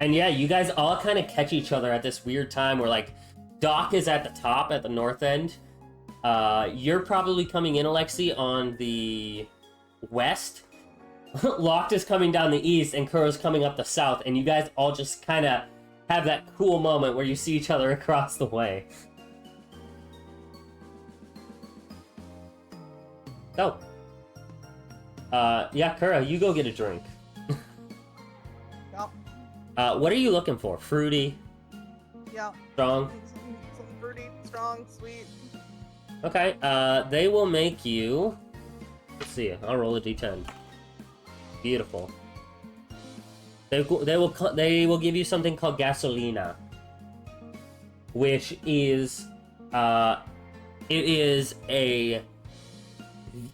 And yeah, you guys all kind of catch each other at this weird time where, like, Doc is at the top at the north end. You're probably coming in, Alexi, on the west. Locked is coming down the east, and Kuro's coming up the south, and you guys all just kind of have that cool moment where you see each other across the way. So, yeah, Kuro, you go get a drink. Yeah. What are you looking for? Fruity? Yeah. Strong? Something fruity, strong, sweet. Okay, they will make you... Let's see, I'll roll a d10. Beautiful. They will give you something called gasolina, which is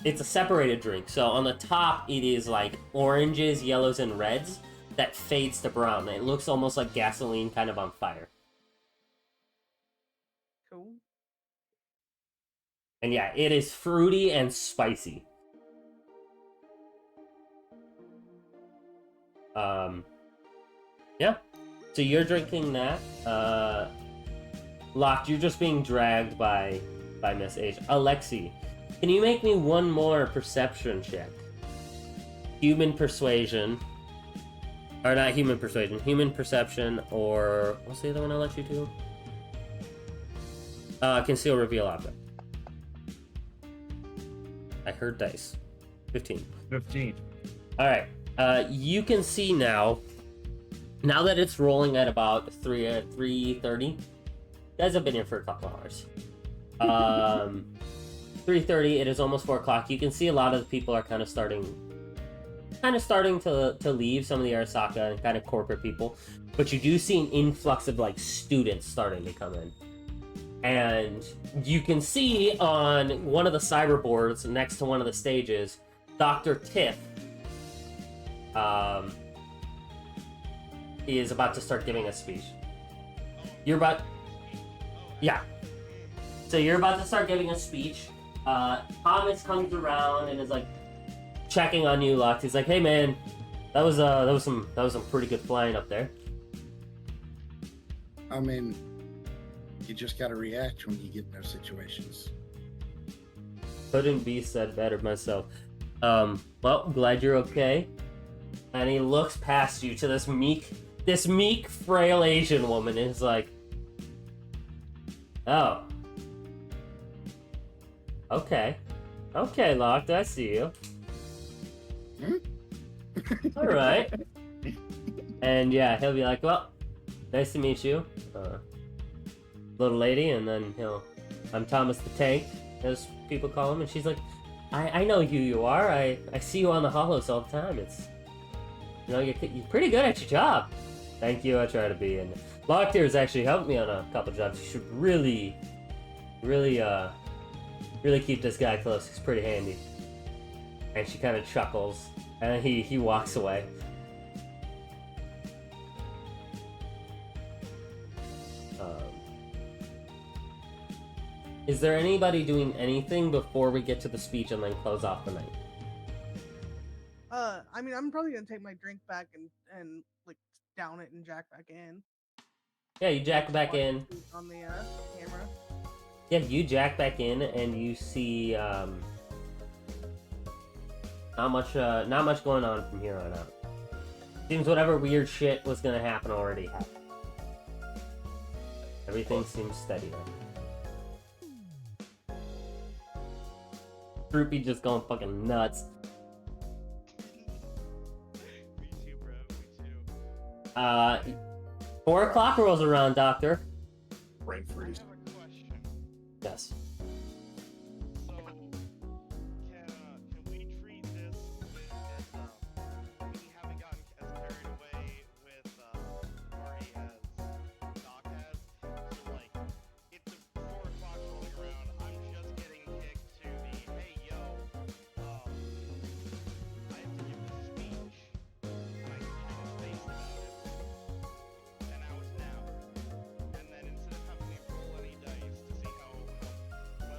it's a separated drink. So on the top it is like oranges, yellows, and reds that fades to brown. It looks almost like gasoline kind of on fire. Cool. And yeah, it is fruity and spicy. Yeah. So you're drinking that. Locke, you're just being dragged by Miss H. Alexi, can you make me one more perception check? Human persuasion. Or not human persuasion. Human perception, or what's the other one I'll let you do? Conceal reveal object. I heard dice. 15. 15. Alright. You can see now that it's rolling at about 3:30. You guys have been here for a couple hours. 3:30, it is almost 4 o'clock. You can see a lot of the people are kind of starting to leave, some of the Arasaka and kind of corporate people. But you do see an influx of like students starting to come in. And you can see on one of the cyber boards next to one of the stages, Dr. Tiff is about to start giving a speech. Yeah. So you're about to start giving a speech. Thomas comes around and is like checking on you, Lux. He's like, "Hey man, that was some pretty good flying up there." I mean, you just gotta react when you get in those situations. Couldn't be said better myself. Well, glad you're okay. And he looks past you to this meek, frail Asian woman and is like, "Oh. Okay. Okay, Locked, I see you. Alright." And yeah, he'll be like, "Well, nice to meet you, little lady," and then I'm Thomas the Tank, as people call him, and she's like, I know who you are. I see you on the Hollows all the time. It's, you're pretty good at your job." "Thank you, I try to be." And Locked here has actually helped me on a couple jobs. You should really keep this guy close. He's pretty handy. And she kind of chuckles, and he walks away. Is there anybody doing anything before we get to the speech and then close off the night? I mean, I'm probably gonna take my drink back and like down it and jack back in. Yeah, you jack back Watch in. it on the camera. Yeah, you jack back in, and you see not much going on from here on out. Seems whatever weird shit was gonna happen already happened. Everything seems steady now. Droopy just going fucking nuts. Me too, bro. Me too. 4 o'clock rolls around, Doctor. Brain I freeze. have a question. Yes. So, can we treat this as we haven't gotten as carried away with the party as Doc has? So, like, it's 4 o'clock rolling around. I'm just getting kicked to the hey yo, I have to give this speech. And I kind of spaced about it. And now it's now. And then instead of having me roll any dice to see how well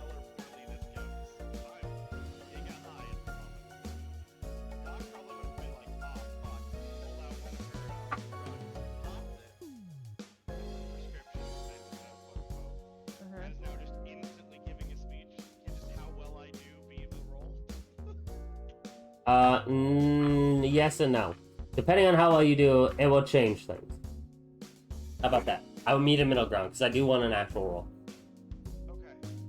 or poorly this goes, it got high at the moment. Doc probably would have been like, "Ah, fuck," pulled out one of her drugs, popped it, prescription, quote unquote, and is now just instantly giving a speech. Can just how well I do be the role? Yes and no. Depending on how well you do, it will change things. How about that? I will meet a middle ground, because I do want an actual roll.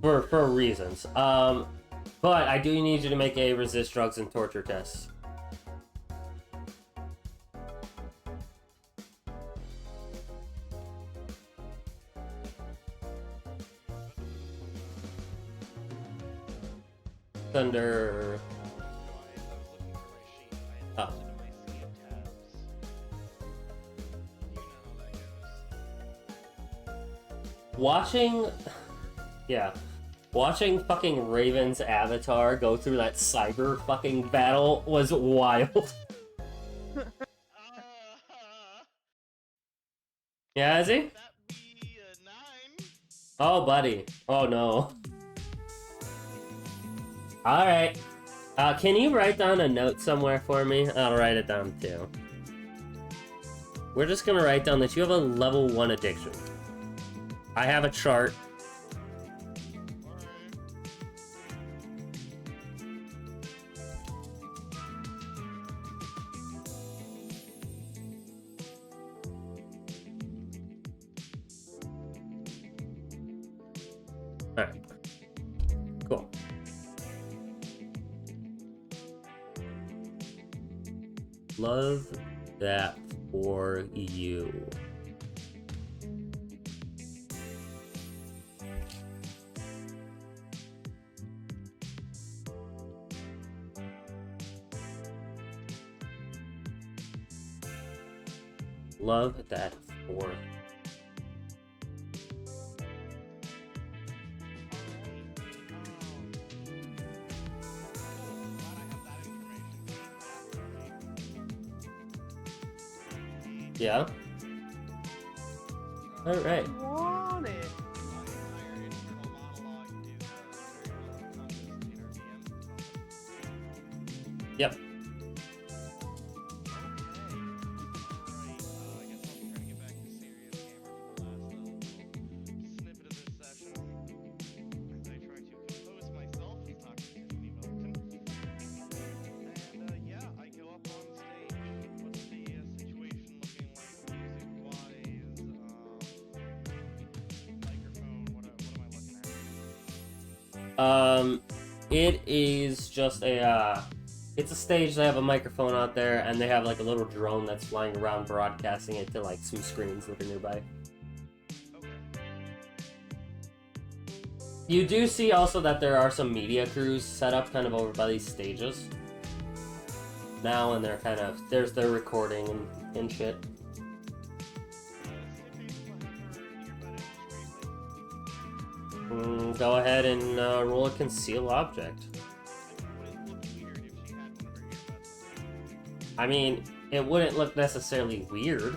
Okay. For reasons. But I do need you to make a resist drugs and torture test. Under... I was looking for my sheet. I Oh. had listed in my sea of tabs. You know how that goes. Watching fucking Raven's avatar go through that cyber fucking battle was wild. Yeah, is he? That be a 9. Oh, buddy. Oh, no. All right. Can you write down a note somewhere for me? I'll write it down too. We're just gonna write down that you have a level 1 addiction. I have a chart. Alright. Cool. Love that for you. Love that for yeah. All right. Want it. Yep. It is just a, it's a stage. They have a microphone out there, and they have like a little drone that's flying around broadcasting it to like some screens that are nearby. You do see also that there are some media crews set up kind of over by these stages now, and they're kind of, there's their recording and shit. Go ahead and roll a conceal object. I mean, it wouldn't look necessarily weird.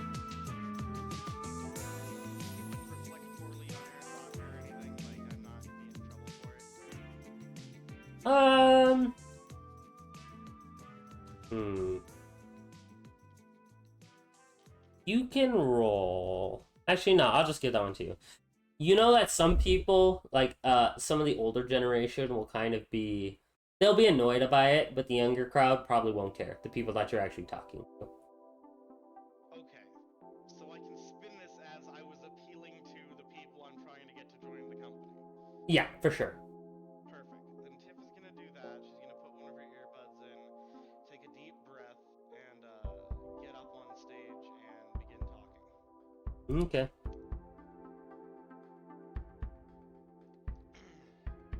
You can roll. Actually, no, I'll just give that one to you. You know that some people, like some of the older generation, will kind of be, they'll be annoyed by it, but the younger crowd probably won't care. The people that you're actually talking to. Okay, so I can spin this as I was appealing to the people I'm trying to get to join the company. Yeah, for sure. Perfect. Then Tiff is gonna do that. She's gonna put one of her earbuds in, take a deep breath, and get up on stage and begin talking. Okay.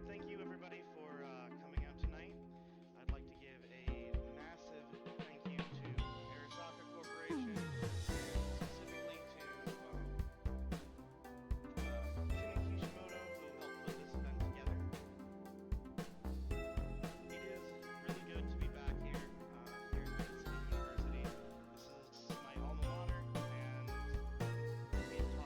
Thank you, everybody, for coming out tonight. I'd like to give a massive thank you to Arasaka Corporation, specifically to Timmy Kishimoto, who helped put this event together. It is really good to be back here, here at City University. This is my alma mater, and it taught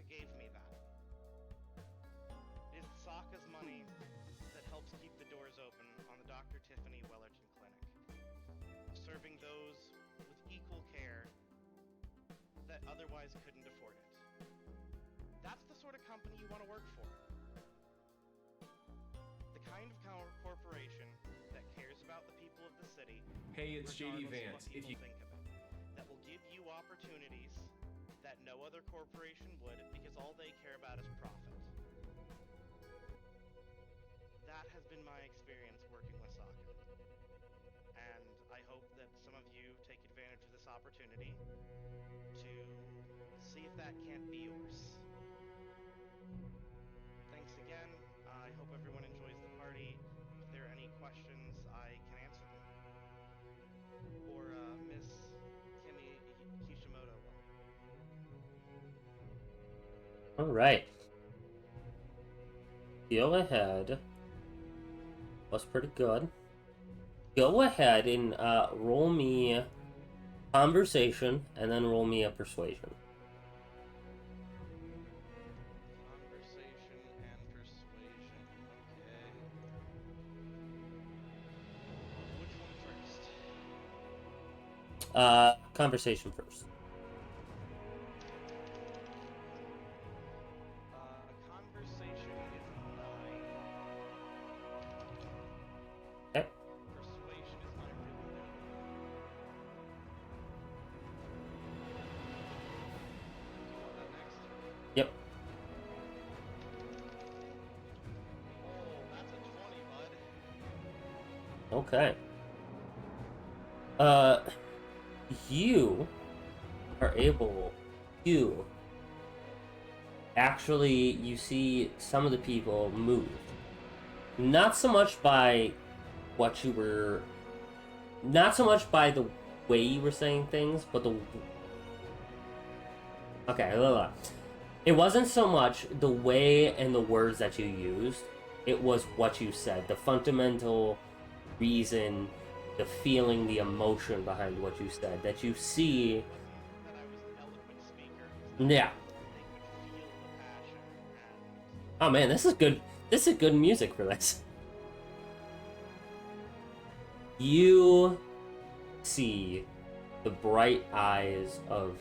Sokka gave me that. It is Sokka's money that helps keep the doors open on the Dr. Tiffany Wellerton Clinic, serving those with equal care that otherwise couldn't afford it. That's the sort of company you want to work for. The kind of corporation that cares about the people of the city. Hey, it's JD regardless of Vance. what If people you think of it. That will give you opportunities that no other corporation would, because all they care about is profit. That has been my experience working with Sokka. And I hope that some of you take advantage of this opportunity to see if that can't be yours. Thanks again. I hope everyone enjoys the party. If there are any questions, I can answer them. Or Miss Kimmy Kishimoto will. All right. Go ahead. Was pretty good. Go ahead and roll me conversation, and then roll me a persuasion. Conversation and persuasion. Okay. Which one first? Conversation first. Conversation is 9. Okay. Persuasion is my really low one. You want that next? Yep. Oh, that's a 20, bud. Okay. You are able to actually, you see some of the people move. Not so much by what you were, not so much by the way you were saying things, but the, okay, it wasn't so much the way and the words that you used, it was what you said, the fundamental reason, the feeling, the emotion behind what you said, that you see. That I was an eloquent speaker. So Yeah. they could feel the passion and Oh man, this is good. This is good music for this. You see the bright eyes of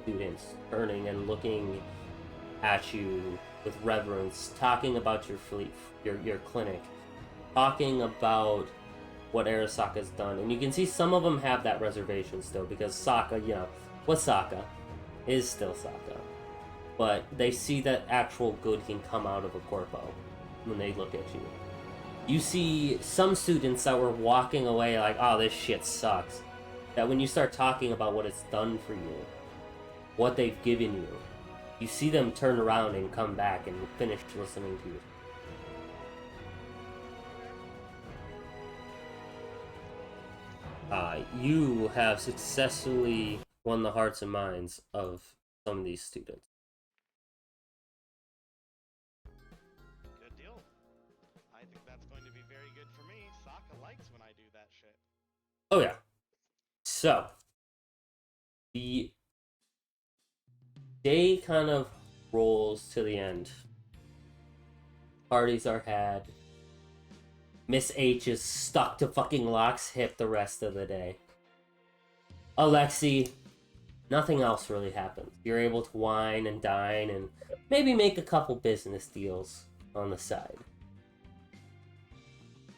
students turning and looking at you with reverence, talking about your fleet, your clinic, talking about what Arasaka's done. And you can see some of them have that reservation still, because Sokka, you know, what Sokka is still Sokka. But they see that actual good can come out of a corpo when they look at you. You see some students that were walking away like, oh, this shit sucks. That when you start talking about what it's done for you, what they've given you, you see them turn around and come back and finish listening to you. You have successfully won the hearts and minds of some of these students. good deal. I think that's going to be very good for me. Sokka likes when I do that shit. Oh yeah. So the day kind of rolls to the end. Parties are had. Miss H is stuck to fucking Locke's hip the rest of the day. Alexi, nothing else really happens. You're able to wine and dine and maybe make a couple business deals on the side.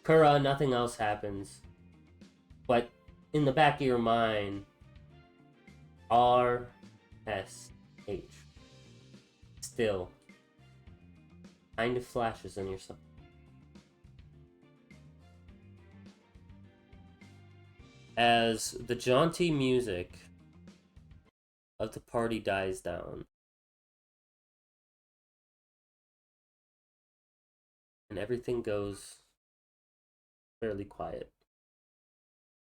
Kura, nothing else happens. But in the back of your mind, RSH still kind of flashes in your soul. As the jaunty music of the party dies down, and everything goes fairly quiet.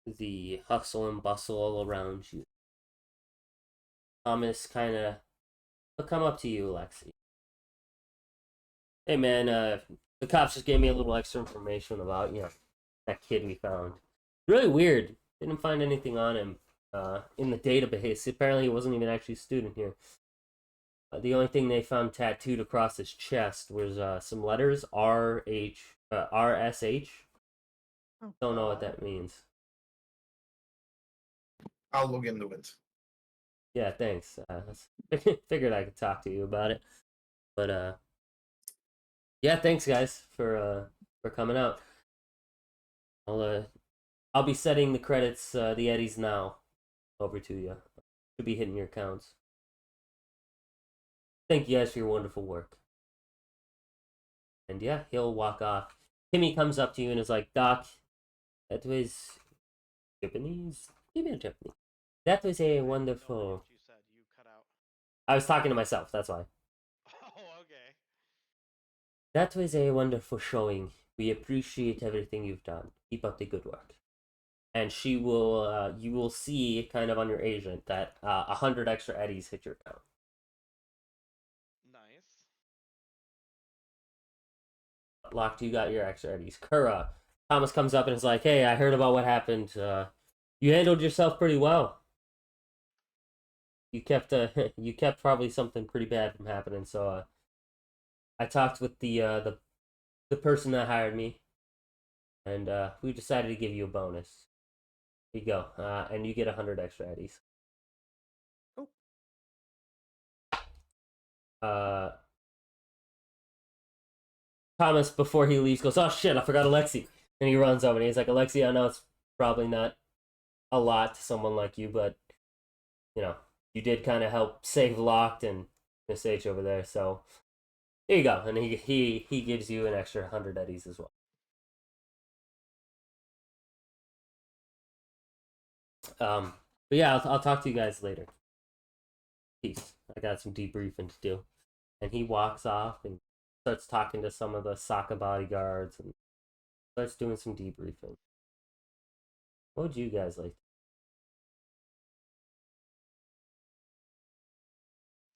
The hustle and bustle all around you. Thomas kind of will come up to you, Alexi. Hey man, the cops just gave me a little extra information about, you know, that kid we found. Really weird. Didn't find anything on him in the database. Apparently he wasn't even actually a student here. The only thing they found tattooed across his chest was some letters RSH. Oh, Don't know what God. that means. I'll look into it. Yeah, thanks. Figured I could talk to you about it. But yeah, thanks guys for coming out. I'll be setting the credits, the eddies now, over to you. Should be hitting your accounts. Thank you guys for your wonderful work. And yeah, he'll walk off. Timmy comes up to you and is like, Doc, that was Japanese? Maybe Japanese. That was a I have no idea wonderful. what you said. You cut out. I was talking to myself, that's why. Oh, okay. That was a wonderful showing. We appreciate everything you've done. Keep up the good work. And she will, you will see kind of on your agent that 100 extra eddies hit your account. Nice. Locked, you got your extra eddies. Kura, Thomas comes up and is like, hey, I heard about what happened. You handled yourself pretty well. You kept you kept probably something pretty bad from happening. So I talked with the person that hired me, and we decided to give you a bonus. Here you go, and you get 100 extra eddies. Oh. Thomas, before he leaves, goes, "Oh shit, I forgot Alexi," and he runs over and he's like, "Alexi, I know it's probably not a lot to someone like you, but you know, you did kind of help save Locked and Miss H over there, so here you go." And he gives you an extra 100 eddies as well. But yeah, I'll talk to you guys later. Peace. I got some debriefing to do. And he walks off and starts talking to some of the Sokka bodyguards and starts doing some debriefing. What would you guys like?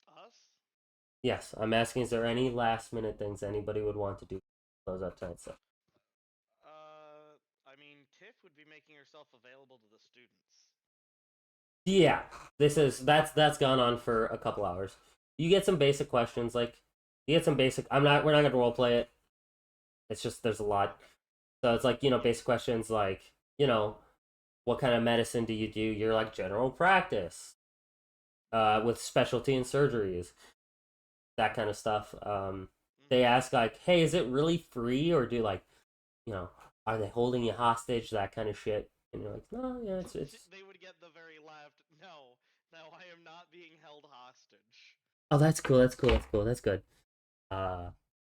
Us? Yes, I'm asking, is there any last minute things anybody would want to do to close out tonight's stuff? I mean, Tiff would be making herself available to the students. Yeah, that's gone on for a couple hours. You get some basic questions, like you get some basic. We're not gonna role play it. It's just there's a lot, so it's like basic questions like what kind of medicine do you do? You're like general practice, with specialty in surgeries, that kind of stuff. They ask like, hey, is it really free or do like, are they holding you hostage? That kind of shit. And you're like, no, yeah, it's. They would get the very left. No, no, I am not being held hostage. Oh, that's cool. That's cool. That's cool. That's good.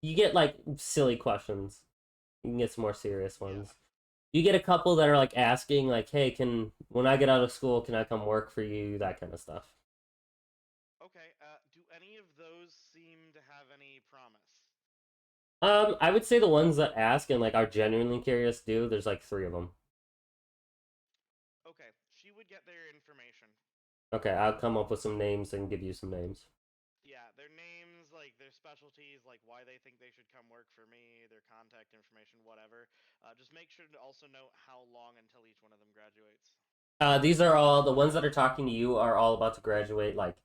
You get like silly questions. You can get some more serious ones. You get a couple that are like asking, like, "Hey, when I get out of school, can I come work for you?" That kind of stuff. Okay, do any of those seem to have any promise? I would say the ones that ask and like are genuinely curious do. There's like 3 of them. Okay, she would get their information. Okay, I'll come up with some names and give you some names. Yeah, their names, like their specialties, like why they think they should come work for me, their contact information, whatever. Just make sure to also note how long until each one of them graduates. These are all the ones that are talking to you are all about to graduate like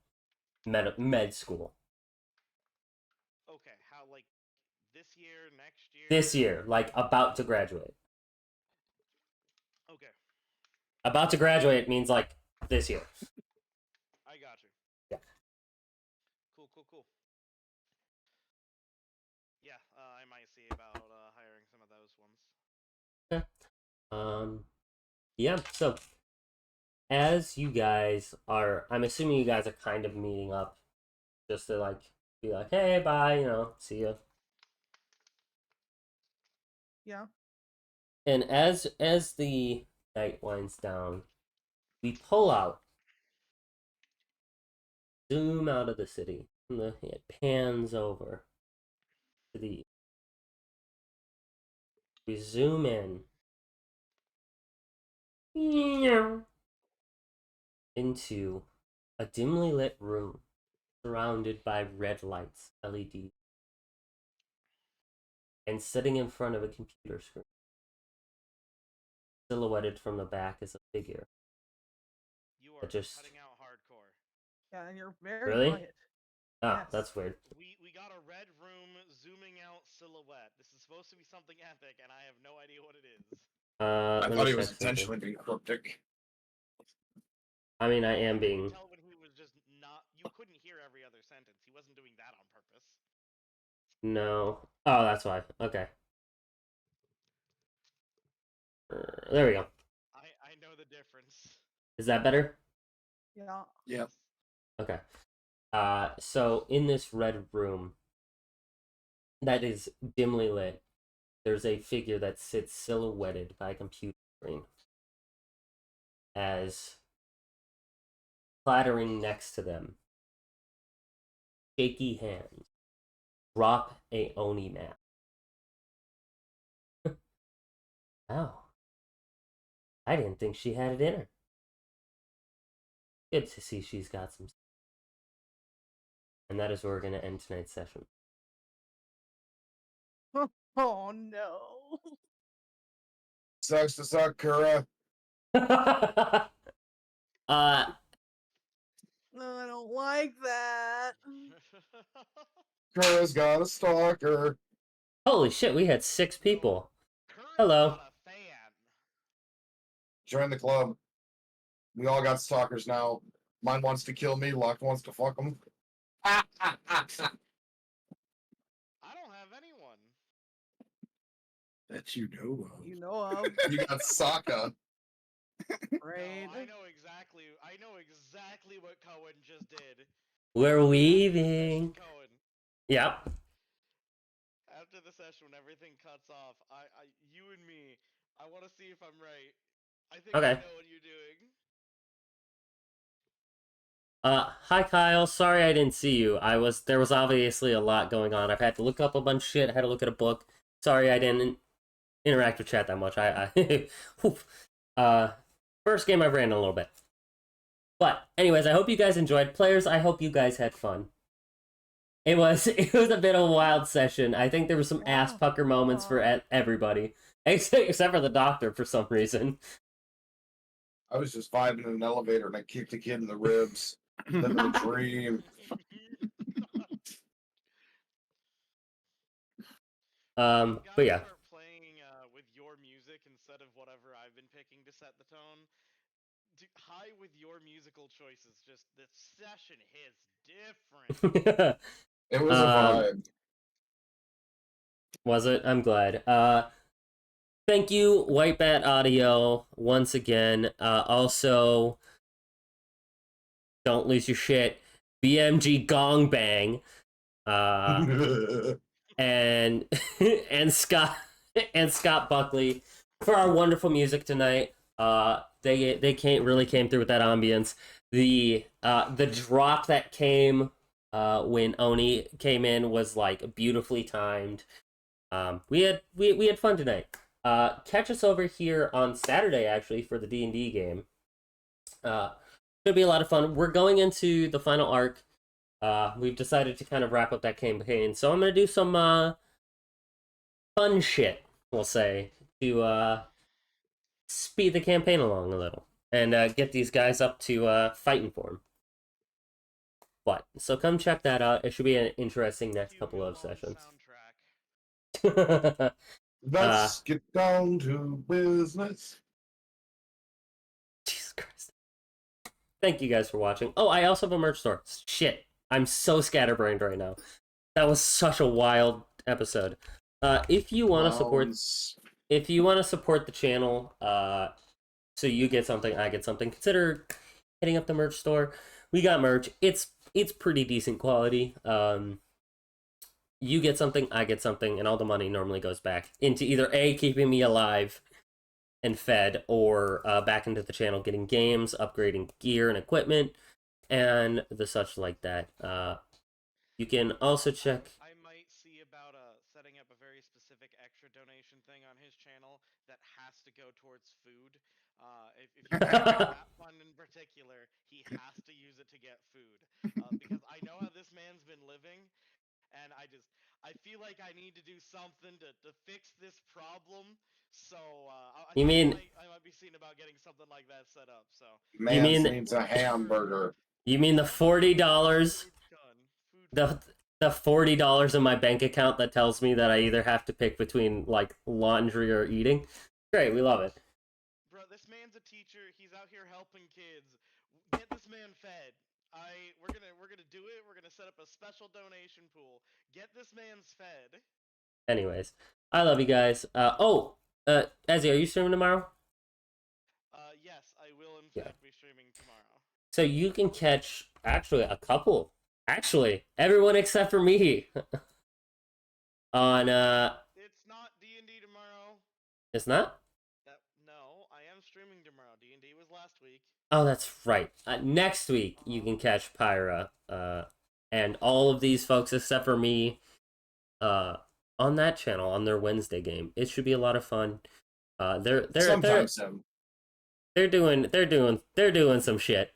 med school Okay, how like this year, next year? this year, like about to graduate. Okay, About to graduate means like this year. I got you. Yeah. Cool. Yeah, I might see about hiring some of those ones. Okay. Yeah. So as you guys are, I'm assuming you guys are kind of meeting up just to like be like, hey, bye, see ya. Yeah. And as the night winds down, we pull out, zoom out of the city, and it pans over to the. We zoom in into a dimly lit room surrounded by red lights, LED, and sitting in front of a computer screen. Silhouetted from the back is a figure. You are Just cutting out hardcore. Yeah, and you're very Really? quiet. Ah, Yes. that's weird. We got a red room zooming out silhouette. This is supposed to be something epic, and I have no idea what it is. I Let me thought he check was something. intentionally being cryptic. I mean, I am You being. could tell when he was just not. You couldn't hear every other sentence. He wasn't doing that on purpose. No. Oh, that's why. Okay. There we go. I know the difference. Is that better? Yeah. Yep. Okay. So in this red room that is dimly lit, there's a figure that sits silhouetted by a computer screen. As clattering next to them, shaky hands drop a Oni map. Oh, I didn't think she had it in her. Good to see she's got some. And that is where we're going to end tonight's session. Oh no. Sucks to suck, Kura. uh, I don't like that. Kura's got a stalker. holy shit, we had 6 people. Current's Hello. not a fan. Join the club. We all got stalkers now. Mine wants to kill me. Locke wants to fuck him. I don't have anyone. That you know of. You know of, You got Sokka. right? No, I know exactly what Cohen just did. We're After weaving. Cohen. Yep. After the session, when everything cuts off, you and me, I want to see if I'm right. I think I Okay. know what you're doing. Hi Kyle. Sorry I didn't see you. There was obviously a lot going on. I've had to look up a bunch of shit. I had to look at a book. Sorry I didn't interact with chat that much. First game I've ran in a little bit. But anyways, I hope you guys enjoyed. Players, I hope you guys had fun. It was a bit of a wild session. I think there were some ass pucker moments for everybody, except for the doctor for some reason. I was just vibing in an elevator and I kicked a kid in the ribs. Living the dream. But yeah. Start playing with your music instead of whatever I've been picking to set the tone. High with your musical choices. Just the session hits different. It was a vibe. Was it? I'm glad. Thank you, White Bat Audio, once again. Also, don't lose your shit. BMG Gong Bang. And and Scott Buckley for our wonderful music tonight. They really came through with that ambience. The drop that came when Oni came in was like beautifully timed. We had fun tonight. Catch us over here on Saturday actually for the D&D game. Should be a lot of fun. We're going into the final arc. We've decided to kind of wrap up that campaign, so I'm gonna do some fun shit, we'll say, to speed the campaign along a little and get these guys up to fighting for him. But so come check that out. It should be an interesting next couple of sessions. Let's get down to business. Jesus Christ. Thank you guys for watching. Oh, I also have a merch store. Shit. I'm so scatterbrained right now. That was such a wild episode. If you want to support the channel, so you get something, I get something, consider hitting up the merch store. We got merch. It's pretty decent quality. You get something, I get something, and all the money normally goes back into either A, keeping me alive and fed, or back into the channel, getting games, upgrading gear and equipment, and the such like that. You can also check. I might see about setting up a very specific extra donation thing on his channel that has to go towards food. If you that fund in particular, he has to use it to get food because I know how this man's been living, and I feel like I need to do something to fix this problem. So I might be seeing about getting something like that set up. So Man needs a hamburger. You mean the $40? the $40 in my bank account that tells me that I either have to pick between like laundry or eating. Great, we love it. Bro, this man's a teacher. He's out here helping kids. Get this man fed. We're gonna do it. We're gonna set up a special donation pool. Get this man's fed. Anyways, I love you guys. Ezzy, are you streaming tomorrow? Yes, I will in Yeah. fact be streaming tomorrow. So you can catch actually a couple. Actually, everyone except for me. On It's not D&D tomorrow. it's not? No, I am streaming tomorrow. D&D was last week. Oh, that's right. Next week you can catch Pyra, and all of these folks except for me, on that channel on their Wednesday game. It should be a lot of fun. Sometimes so. They're doing some shit.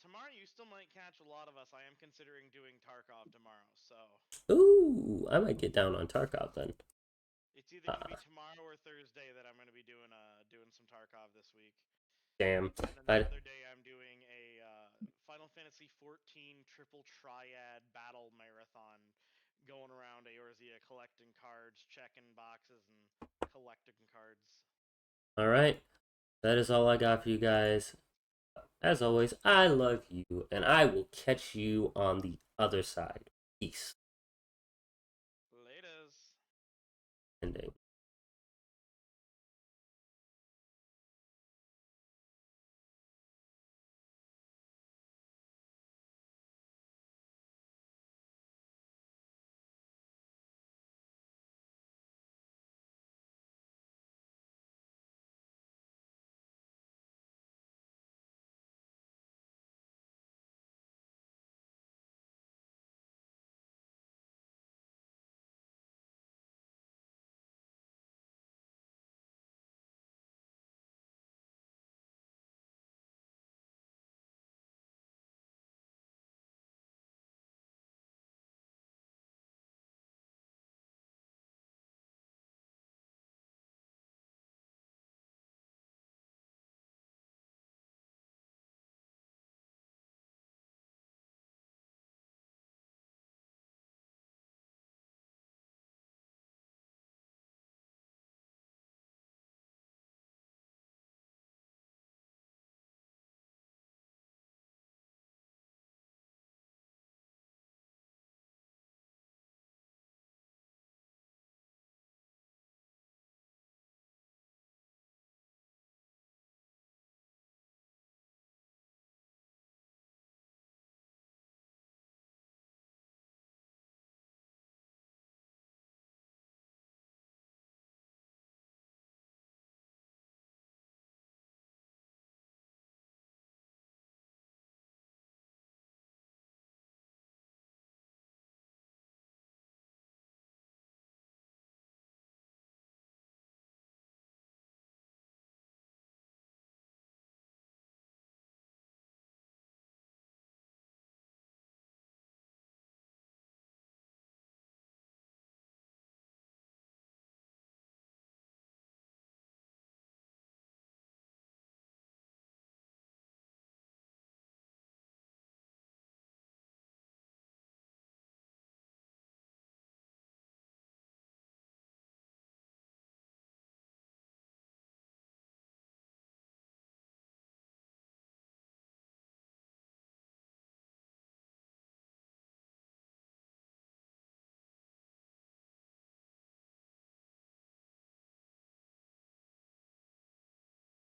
Tomorrow you still might catch a lot of us. I am considering doing Tarkov tomorrow, so Ooh, I might get down on Tarkov then. it's either gonna be tomorrow or Thursday that I'm gonna be doing some Tarkov this week. Damn. And then the other day I'm doing a Final Fantasy 14 triple triad battle marathon, going around Eorzea collecting cards, checking boxes, and collecting cards. All right. That is all I got for you guys. As always, I love you, and I will catch you on the other side. Peace.